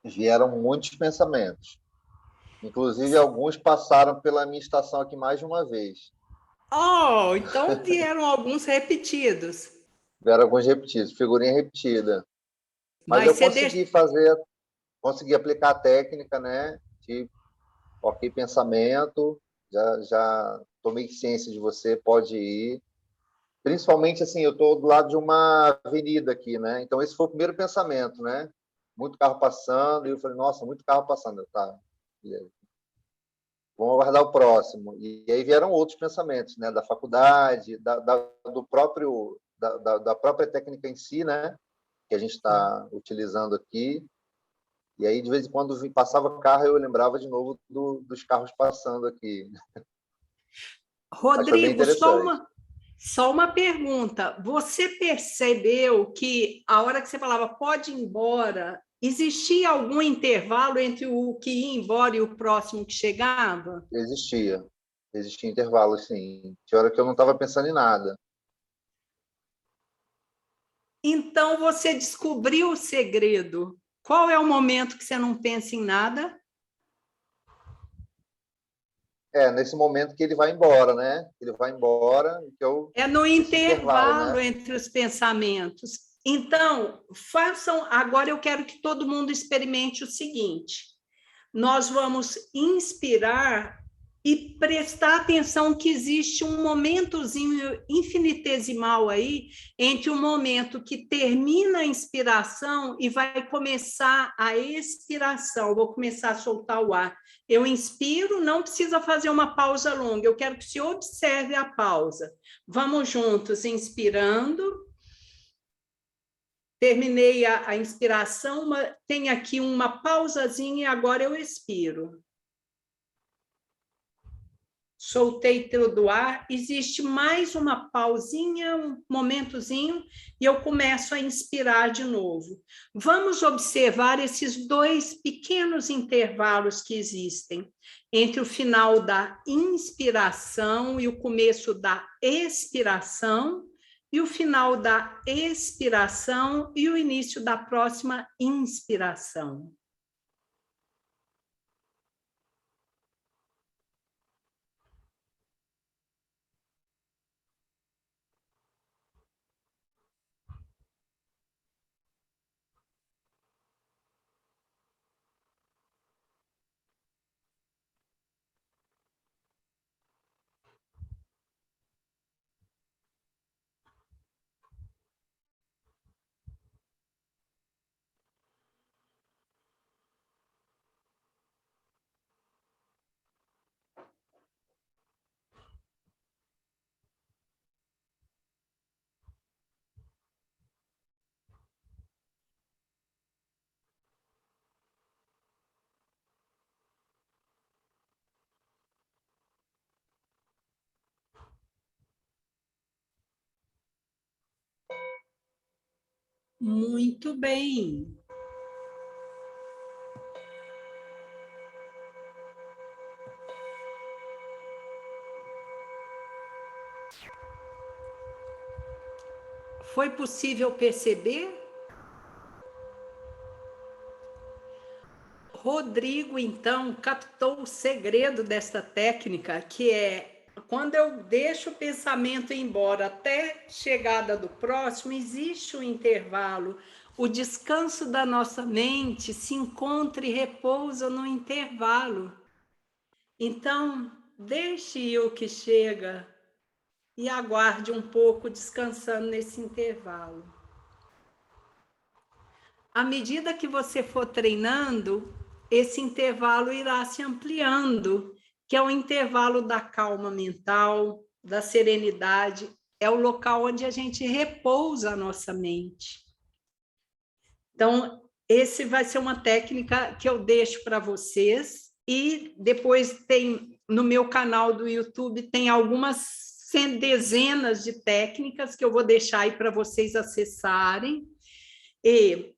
Vieram muitos pensamentos. Inclusive, alguns passaram pela minha estação aqui mais de uma vez. Oh, então vieram alguns repetidos. Vieram alguns repetidos, figurinha repetida. Mas Mas eu você consegui aplicar a técnica, né? De ok, pensamento, já tomei ciência de você, pode ir. Principalmente, assim, eu estou do lado de uma avenida aqui, né? Então, esse foi o primeiro pensamento, né? Muito carro passando, e eu falei, nossa, muito carro passando. Tá, beleza. Vamos aguardar o próximo. E aí vieram outros pensamentos, né? Da faculdade, do próprio, da própria técnica em si, né? Que a gente está utilizando aqui. E aí, de vez em quando, passava carro, eu lembrava de novo dos carros passando aqui. Mas foi bem Rodrigo, interessante. só uma pergunta. Você percebeu que a hora que você falava pode ir embora, existia algum intervalo entre o que ia embora e o próximo que chegava? Existia intervalo, sim. Tinha hora que eu não estava pensando em nada. Então você descobriu o segredo. Qual é o momento que você não pensa em nada? Nesse momento que ele vai embora, né? Ele vai embora, então É no esse intervalo, intervalo né? entre os pensamentos. Então, façam. Agora eu quero que todo mundo experimente o seguinte: nós vamos inspirar e prestar atenção que existe um momentozinho infinitesimal aí entre o momento que termina a inspiração e vai começar a expiração. Vou começar a soltar o ar. Eu inspiro, não precisa fazer uma pausa longa, eu quero que você observe a pausa. Vamos juntos, inspirando Terminei a inspiração, tem aqui uma pausazinha e agora eu expiro. Soltei todo o ar, existe mais uma pausinha, um momentozinho, e eu começo a inspirar de novo. Vamos observar esses 2 pequenos intervalos que existem entre o final da inspiração e o começo da expiração, e o final da expiração e o início da próxima inspiração. Muito bem. Foi possível perceber? Rodrigo, então, captou o segredo desta técnica, que é quando eu deixo o pensamento ir embora até a chegada do próximo, existe um intervalo. O descanso da nossa mente se encontra e repousa no intervalo. Então, deixe ir o que chega e aguarde um pouco descansando nesse intervalo. À medida que você for treinando, esse intervalo irá se ampliando, que é o intervalo da calma mental, da serenidade, é o local onde a gente repousa a nossa mente. Então, esse vai ser uma técnica que eu deixo para vocês, e depois tem no meu canal do YouTube, tem algumas dezenas de técnicas que eu vou deixar aí para vocês acessarem, e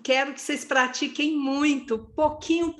quero que vocês pratiquem muito, pouquinho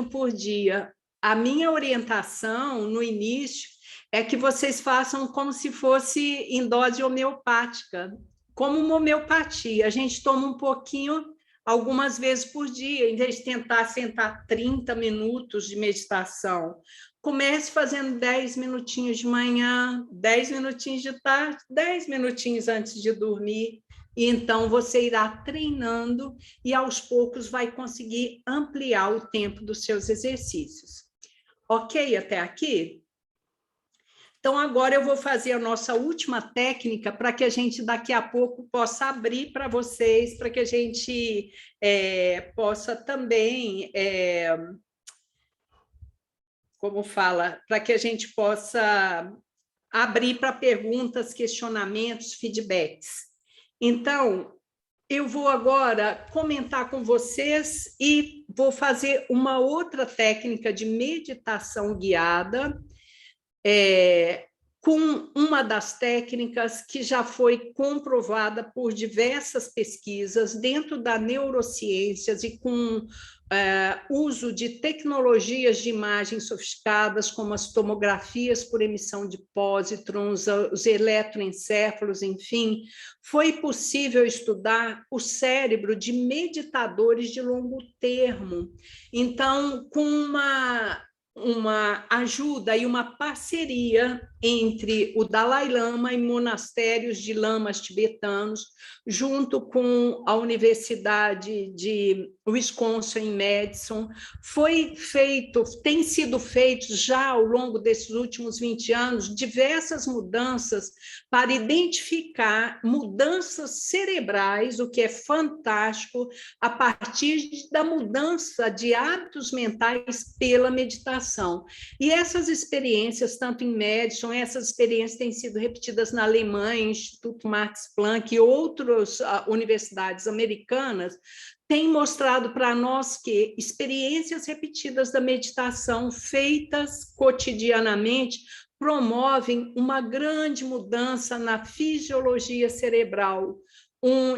por dia. A minha orientação no início é que vocês façam como se fosse em dose homeopática, como uma homeopatia. A gente toma um pouquinho algumas vezes por dia, em vez de tentar sentar 30 minutos de meditação. Comece fazendo 10 minutinhos de manhã, 10 minutinhos de tarde, 10 minutinhos antes de dormir. E então você irá treinando e aos poucos vai conseguir ampliar o tempo dos seus exercícios. Ok até aqui? Então, agora eu vou fazer a nossa última técnica para que a gente daqui a pouco possa abrir para vocês, para que a gente possa também, para que a gente possa abrir para perguntas, questionamentos, feedbacks. Então, eu vou agora comentar com vocês e vou fazer uma outra técnica de meditação guiada, com uma das técnicas que já foi comprovada por diversas pesquisas dentro da neurociências e com uso de tecnologias de imagem sofisticadas, como as tomografias por emissão de pósitrons, os eletroencéfalos, enfim, foi possível estudar o cérebro de meditadores de longo termo. Então, com uma ajuda e uma parceria entre o Dalai Lama e monastérios de lamas tibetanos, junto com a Universidade de Wisconsin, em Madison, tem sido feito já ao longo desses últimos 20 anos diversas mudanças para identificar mudanças cerebrais, o que é fantástico, a partir da mudança de hábitos mentais pela meditação. E essas experiências, tanto em Madison mostram, essas experiências têm sido repetidas na Alemanha, Instituto Max Planck e outras universidades americanas, têm mostrado para nós que experiências repetidas da meditação, feitas cotidianamente, promovem uma grande mudança na fisiologia cerebral.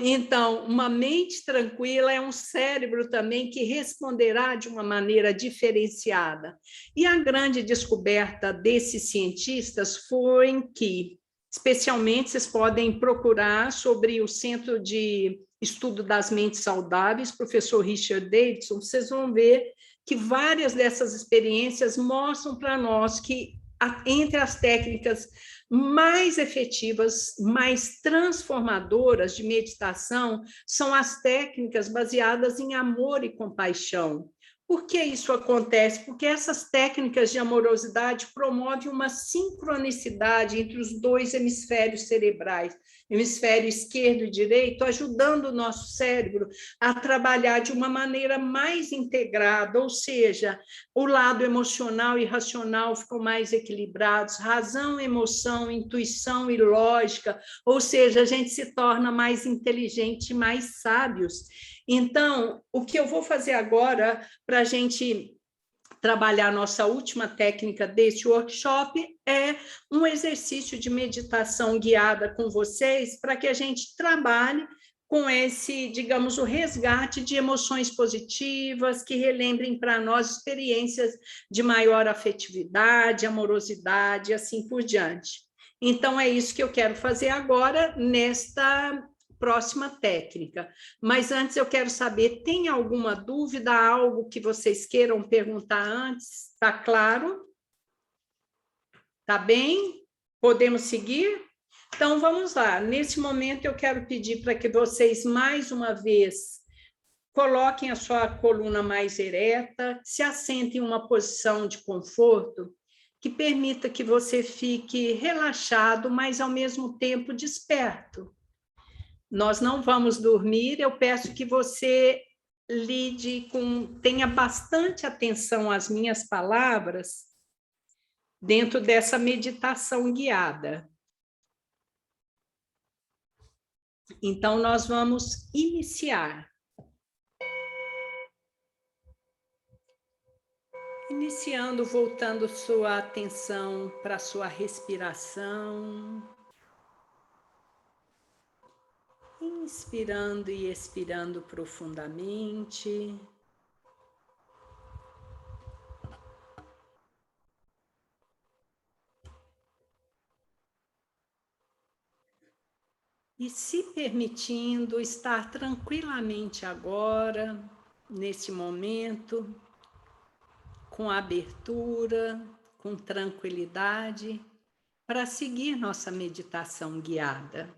Então, uma mente tranquila é um cérebro também que responderá de uma maneira diferenciada. E a grande descoberta desses cientistas foi que, especialmente, vocês podem procurar sobre o Centro de Estudo das Mentes Saudáveis, professor Richard Davidson, vocês vão ver que várias dessas experiências mostram para nós que, entre as técnicas mais efetivas, mais transformadoras de meditação, são as técnicas baseadas em amor e compaixão. Por que isso acontece? Porque essas técnicas de amorosidade promovem uma sincronicidade entre os dois hemisférios cerebrais, hemisfério esquerdo e direito, ajudando o nosso cérebro a trabalhar de uma maneira mais integrada, ou seja, o lado emocional e racional ficam mais equilibrados, razão, emoção, intuição e lógica, ou seja, a gente se torna mais inteligente e mais sábios. Então, o que eu vou fazer agora para a gente trabalhar a nossa última técnica deste workshop é um exercício de meditação guiada com vocês para que a gente trabalhe com esse, digamos, o resgate de emoções positivas que relembrem para nós experiências de maior afetividade, amorosidade e assim por diante. Então, é isso que eu quero fazer agora nesta próxima técnica. Mas antes eu quero saber, tem alguma dúvida, algo que vocês queiram perguntar antes? Está claro? Está bem? Podemos seguir? Então, vamos lá. Nesse momento, eu quero pedir para que vocês, mais uma vez, coloquem a sua coluna mais ereta, se assentem em uma posição de conforto que permita que você fique relaxado, mas, ao mesmo tempo, desperto. Nós não vamos dormir, eu peço que você tenha bastante atenção às minhas palavras dentro dessa meditação guiada. Então, nós vamos iniciar. Iniciando, voltando sua atenção para a sua respiração. Inspirando e expirando profundamente. E se permitindo estar tranquilamente agora, nesse momento, com abertura, com tranquilidade, para seguir nossa meditação guiada.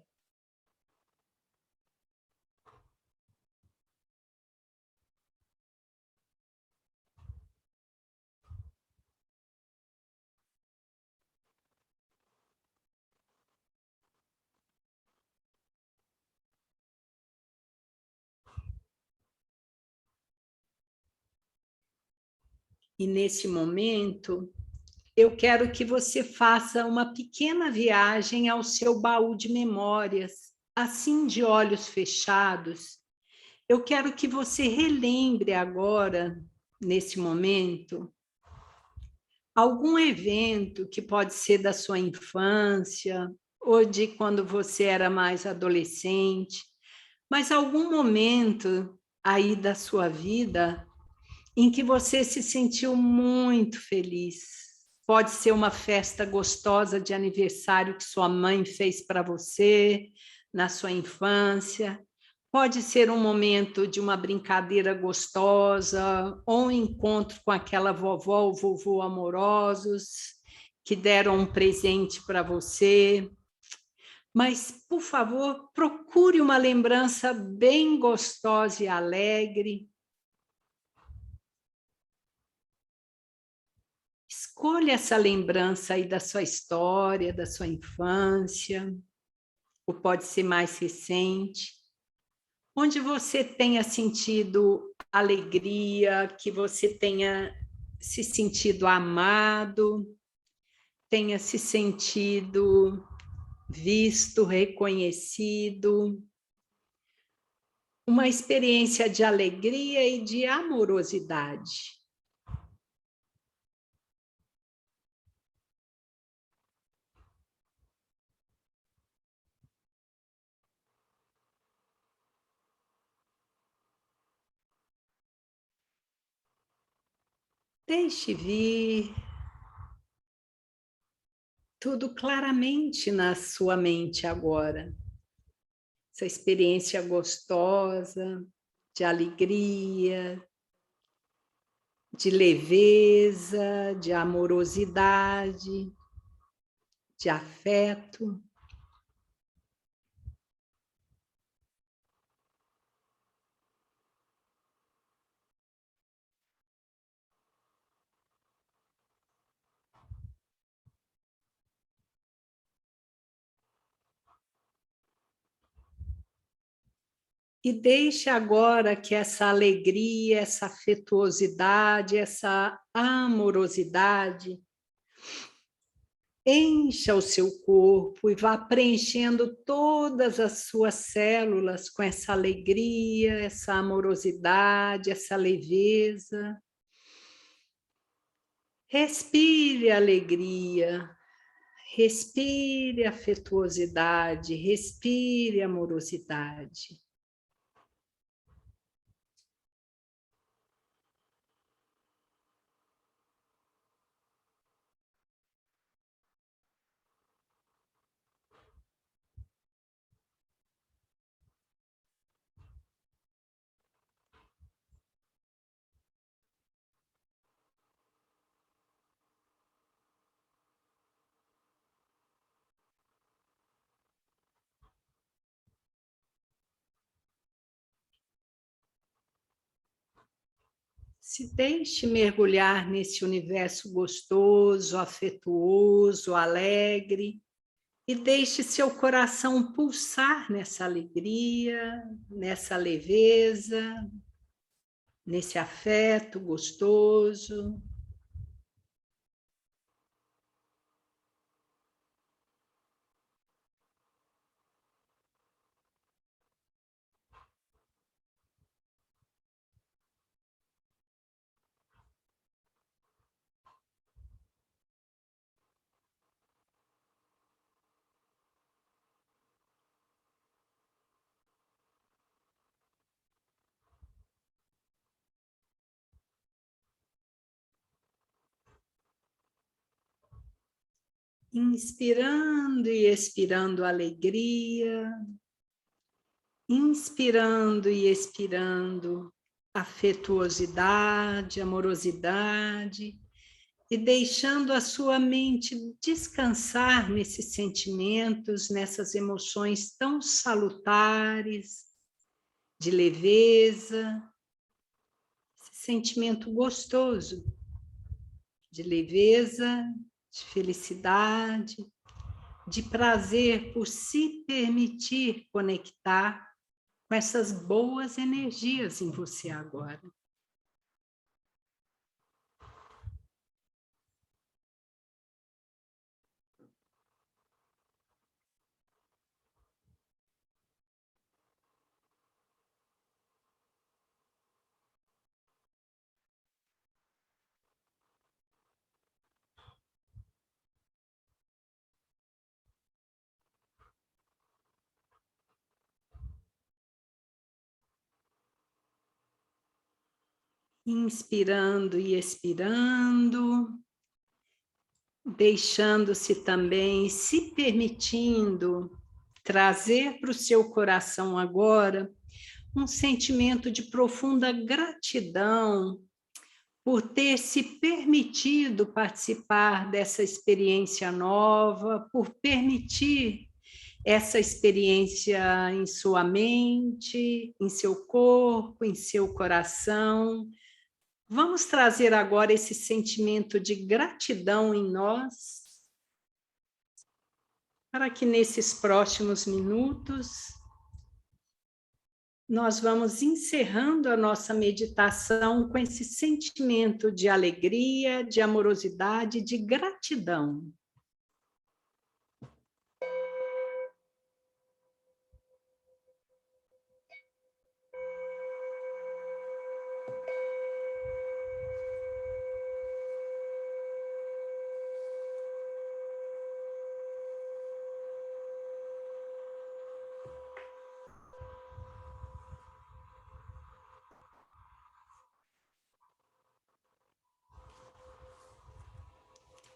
E nesse momento, eu quero que você faça uma pequena viagem ao seu baú de memórias, assim de olhos fechados. Eu quero que você relembre agora, nesse momento, algum evento que pode ser da sua infância ou de quando você era mais adolescente, mas algum momento aí da sua vida em que você se sentiu muito feliz. Pode ser uma festa gostosa de aniversário que sua mãe fez para você na sua infância. Pode ser um momento de uma brincadeira gostosa ou um encontro com aquela vovó ou vovô amorosos que deram um presente para você. Mas, por favor, procure uma lembrança bem gostosa e alegre. Escolha essa lembrança aí da sua história, da sua infância, ou pode ser mais recente, onde você tenha sentido alegria, que você tenha se sentido amado, tenha se sentido visto, reconhecido, uma experiência de alegria e de amorosidade. Deixe vir tudo claramente na sua mente agora. Essa experiência gostosa, de alegria, de leveza, de amorosidade, de afeto. E deixe agora que essa alegria, essa afetuosidade, essa amorosidade encha o seu corpo e vá preenchendo todas as suas células com essa alegria, essa amorosidade, essa leveza. Respire alegria, respire afetuosidade, respire amorosidade. Se deixe mergulhar nesse universo gostoso, afetuoso, alegre, e deixe seu coração pulsar nessa alegria, nessa leveza, nesse afeto gostoso. Inspirando e expirando alegria, inspirando e expirando afetuosidade, amorosidade, e deixando a sua mente descansar nesses sentimentos, nessas emoções tão salutares, de leveza, esse sentimento gostoso, de leveza, de felicidade, de prazer por se permitir conectar com essas boas energias em você agora. Inspirando e expirando, deixando-se também, se permitindo trazer para o seu coração agora um sentimento de profunda gratidão por ter se permitido participar dessa experiência nova, por permitir essa experiência em sua mente, em seu corpo, em seu coração. Vamos trazer agora esse sentimento de gratidão em nós, para que nesses próximos minutos nós vamos encerrando a nossa meditação com esse sentimento de alegria, de amorosidade, de gratidão.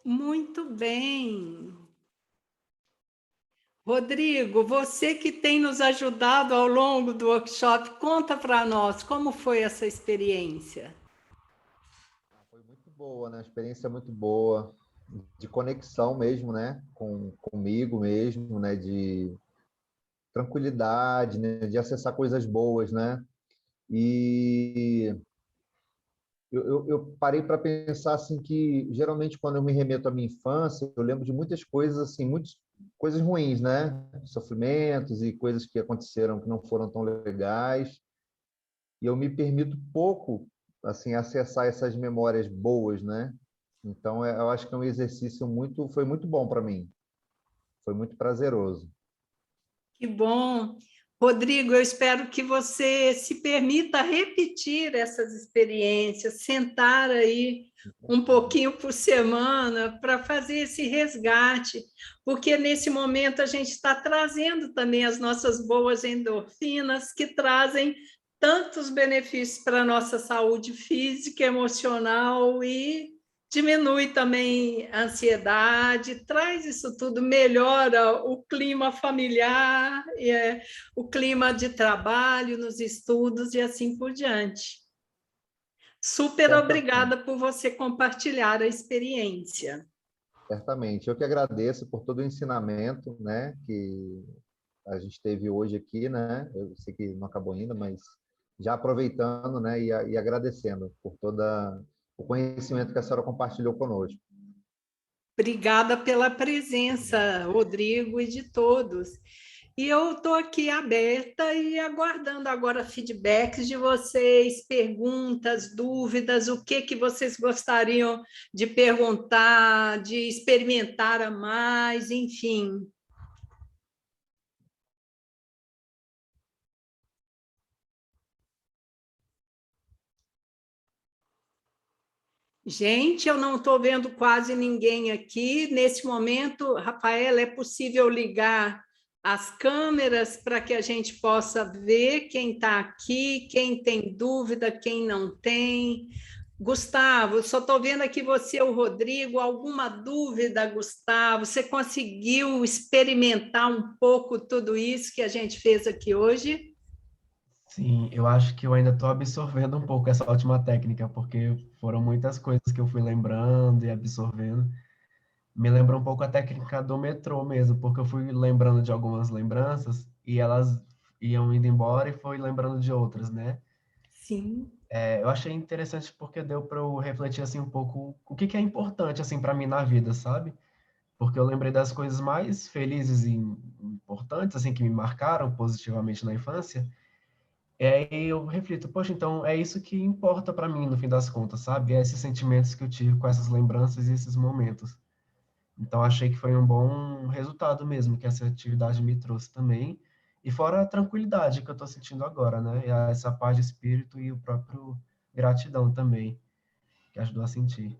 Muito bem. Rodrigo, você que tem nos ajudado ao longo do workshop, conta para nós como foi essa experiência. Foi muito boa, né? A experiência muito boa, de conexão mesmo, né? Comigo mesmo, né? De tranquilidade, né? De acessar coisas boas, né? E eu parei para pensar assim que geralmente quando eu me remeto à minha infância, eu lembro de muitas coisas assim, muitas coisas ruins, né? Sofrimentos e coisas que aconteceram que não foram tão legais. E eu me permito pouco assim acessar essas memórias boas, né? Então eu acho que é um exercício foi muito bom para mim. Foi muito prazeroso. Que bom. Rodrigo, eu espero que você se permita repetir essas experiências, sentar aí um pouquinho por semana para fazer esse resgate, porque nesse momento a gente está trazendo também as nossas boas endorfinas, que trazem tantos benefícios para a nossa saúde física, emocional e diminui também a ansiedade, traz isso tudo, melhora o clima familiar, o clima de trabalho, nos estudos e assim por diante. Super Certamente, obrigada por você compartilhar a experiência. certamente. Eu que agradeço por todo o ensinamento, né, que a gente teve hoje aqui, né? Eu sei que não acabou ainda, mas já aproveitando, né, e agradecendo por toda o conhecimento que a senhora compartilhou conosco. Obrigada pela presença, Rodrigo, e de todos. E eu estou aqui aberta e aguardando agora feedbacks de vocês, perguntas, dúvidas, o que vocês gostariam de perguntar, de experimentar a mais, enfim. Gente, eu não estou vendo quase ninguém aqui. Nesse momento, Rafaela, é possível ligar as câmeras para que a gente possa ver quem está aqui, quem tem dúvida, quem não tem. Gustavo, só estou vendo aqui você, o Rodrigo. Alguma dúvida, Gustavo? Você conseguiu experimentar um pouco tudo isso que a gente fez aqui hoje? Sim, eu acho que eu ainda estou absorvendo um pouco essa última técnica, porque foram muitas coisas que eu fui lembrando e absorvendo. Me lembra um pouco a técnica do metrô mesmo, porque eu fui lembrando de algumas lembranças e elas iam indo embora e fui lembrando de outras, né? Sim. Eu achei interessante porque deu para eu refletir assim um pouco o que é importante assim para mim na vida, sabe? Porque eu lembrei das coisas mais felizes e importantes assim que me marcaram positivamente na infância. E aí eu reflito, poxa, então é isso que importa para mim no fim das contas, sabe? É esses sentimentos que eu tive com essas lembranças e esses momentos. Então achei que foi um bom resultado mesmo que essa atividade me trouxe também. E fora a tranquilidade que eu estou sentindo agora, né? E essa paz de espírito e o próprio gratidão também, que ajudou a sentir.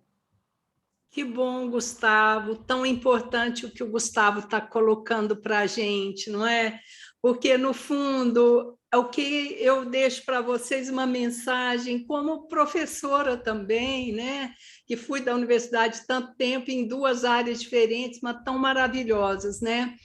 Que bom, Gustavo, tão importante o que o Gustavo está colocando para a gente, não é? Porque, no fundo, é o que eu deixo para vocês uma mensagem, como professora também, né? Que fui da universidade tanto tempo em duas áreas diferentes, mas tão maravilhosas, né?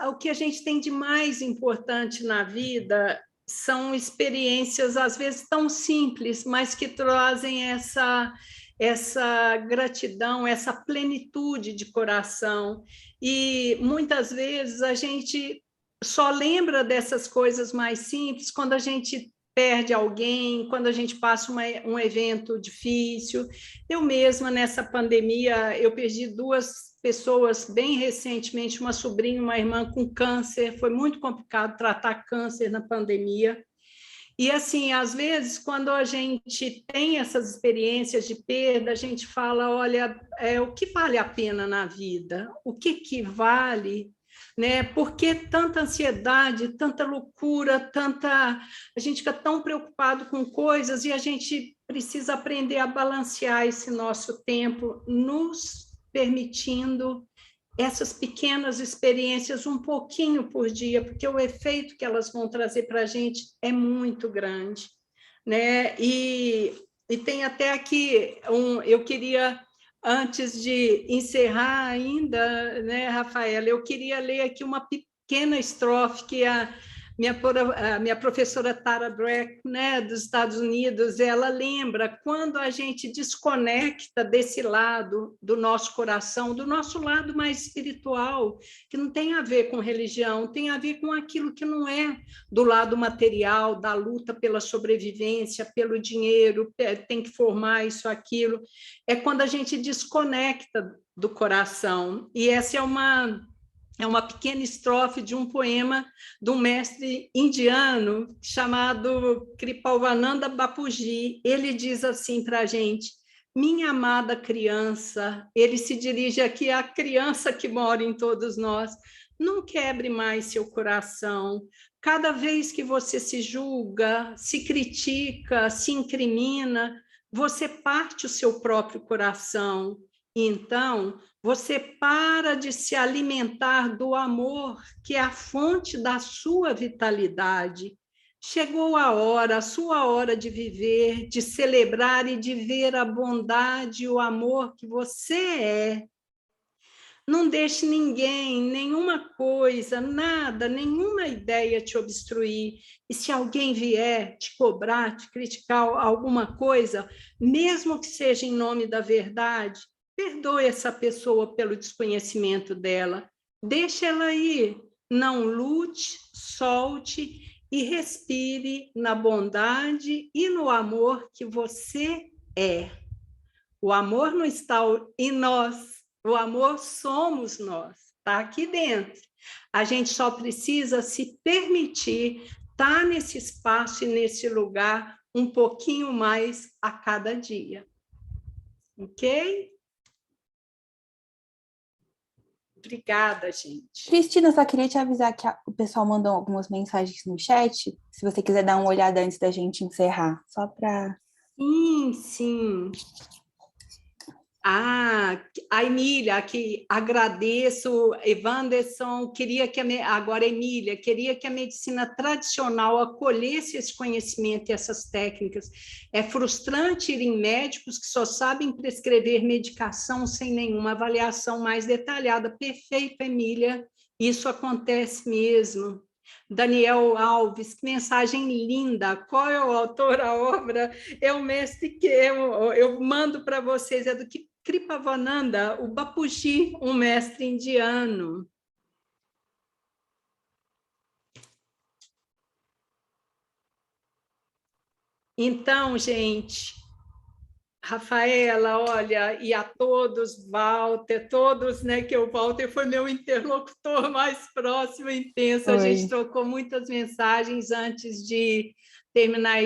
O que a gente tem de mais importante na vida são experiências, às vezes, tão simples, mas que trazem essa gratidão, essa plenitude de coração. E muitas vezes a gente só lembra dessas coisas mais simples quando a gente perde alguém, quando a gente passa um evento difícil. Eu mesma, nessa pandemia, eu perdi duas pessoas bem recentemente, uma sobrinha e uma irmã com câncer. Foi muito complicado tratar câncer na pandemia. E, assim, às vezes, quando a gente tem essas experiências de perda, a gente fala, olha, o que vale a pena na vida? O que vale? Né? Por que tanta ansiedade, tanta loucura, a gente fica tão preocupado com coisas e a gente precisa aprender a balancear esse nosso tempo, nos permitindo essas pequenas experiências um pouquinho por dia, porque o efeito que elas vão trazer para a gente é muito grande, né? E tem até aqui eu queria Antes de encerrar ainda, né, Rafaela, eu queria ler aqui uma pequena estrofe que a minha professora Tara Brach, né, dos Estados Unidos, ela lembra quando a gente desconecta desse lado do nosso coração, do nosso lado mais espiritual, que não tem a ver com religião, tem a ver com aquilo que não é do lado material, da luta pela sobrevivência, pelo dinheiro, tem que formar isso, aquilo. É quando a gente desconecta do coração. E essa é uma pequena estrofe de um poema de um mestre indiano chamado Kripavananda Bapuji. Ele diz assim para a gente: minha amada criança, ele se dirige aqui à criança que mora em todos nós, não quebre mais seu coração. Cada vez que você se julga, se critica, se incrimina, você parte o seu próprio coração. Então, você para de se alimentar do amor, que é a fonte da sua vitalidade. Chegou a sua hora de viver, de celebrar e de ver a bondade e o amor que você é. Não deixe ninguém, nenhuma coisa, nada, nenhuma ideia te obstruir. E se alguém vier te cobrar, te criticar alguma coisa, mesmo que seja em nome da verdade, perdoe essa pessoa pelo desconhecimento dela. Deixe ela ir. Não lute, solte e respire na bondade e no amor que você é. O amor não está em nós. O amor somos nós, está aqui dentro. A gente só precisa se permitir estar nesse espaço e nesse lugar um pouquinho mais a cada dia. Ok? Obrigada, gente. Cristina, só queria te avisar que o pessoal mandou algumas mensagens no chat, se você quiser dar uma olhada antes da gente encerrar, só para... Sim. A Emília, que agradeço, Evanderson, agora Emília, queria que a medicina tradicional acolhesse esse conhecimento e essas técnicas. É frustrante ir em médicos que só sabem prescrever medicação sem nenhuma avaliação mais detalhada. Perfeito, Emília, isso acontece mesmo. Daniel Alves, que mensagem linda. Qual é o autor, a obra? É o mestre que eu mando para vocês, é do Kripavananda, o Bapuji, um mestre indiano. Então, gente, Rafaela, olha, e a todos, Walter, todos, né, que o Walter foi meu interlocutor mais próximo e intenso, a gente trocou muitas mensagens antes de terminar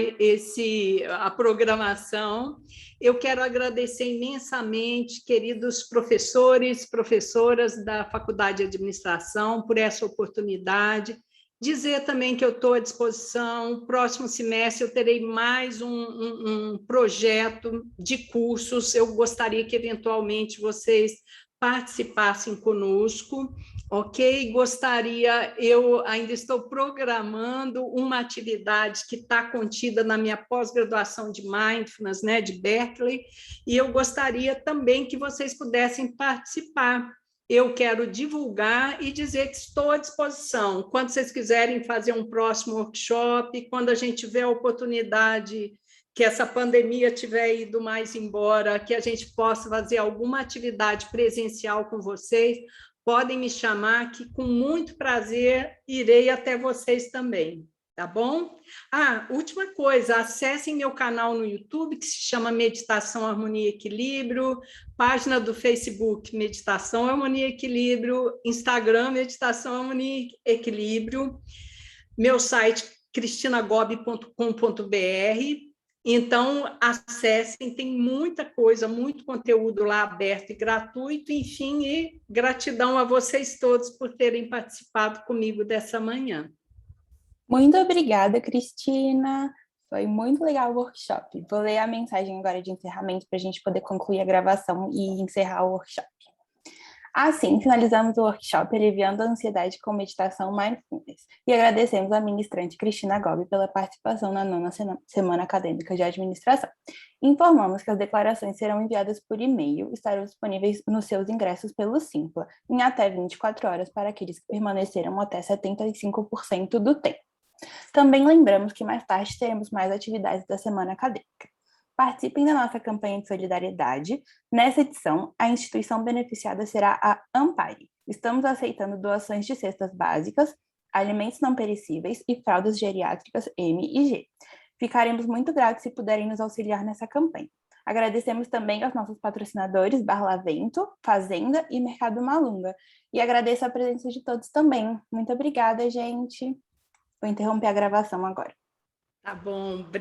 a programação. Eu quero agradecer imensamente, queridos professores, professoras da Faculdade de Administração, por essa oportunidade. Dizer também que eu estou à disposição. Próximo semestre eu terei mais um projeto de cursos. Eu gostaria que, eventualmente, vocês participassem conosco, ok? Eu ainda estou programando uma atividade que está contida na minha pós-graduação de Mindfulness, né, de Berkeley, e eu gostaria também que vocês pudessem participar. Eu quero divulgar e dizer que estou à disposição. Quando vocês quiserem fazer um próximo workshop, quando a gente tiver a oportunidade que essa pandemia tiver ido mais embora, que a gente possa fazer alguma atividade presencial com vocês, podem me chamar, que com muito prazer irei até vocês também. Tá bom? Última coisa, acessem meu canal no YouTube, que se chama Meditação, Harmonia e Equilíbrio, página do Facebook, Meditação, Harmonia e Equilíbrio, Instagram, Meditação, Harmonia e Equilíbrio, meu site, cristinagobi.com.br. Então, acessem, tem muita coisa, muito conteúdo lá aberto e gratuito, enfim, e gratidão a vocês todos por terem participado comigo dessa manhã. Muito obrigada, Cristina. Foi muito legal o workshop. Vou ler a mensagem agora de encerramento para a gente poder concluir a gravação e encerrar o workshop. Assim, finalizamos o workshop Aliviando a Ansiedade com Meditação Mindfulness. E agradecemos a ministrante Cristina Gobi pela participação na 9ª Semana Acadêmica de Administração. Informamos que as declarações serão enviadas por e-mail, estarão disponíveis nos seus ingressos pelo Simpla, em até 24 horas para aqueles que permaneceram até 75% do tempo. Também lembramos que mais tarde teremos mais atividades da Semana Acadêmica. Participem da nossa campanha de solidariedade. Nessa edição, a instituição beneficiada será a Ampare. Estamos aceitando doações de cestas básicas, alimentos não perecíveis e fraldas geriátricas M e G. Ficaremos muito gratos se puderem nos auxiliar nessa campanha. Agradecemos também aos nossos patrocinadores Barlavento, Fazenda e Mercado Malunga. E agradeço a presença de todos também. Muito obrigada, gente. Vou interromper a gravação agora. Tá bom, obrigada.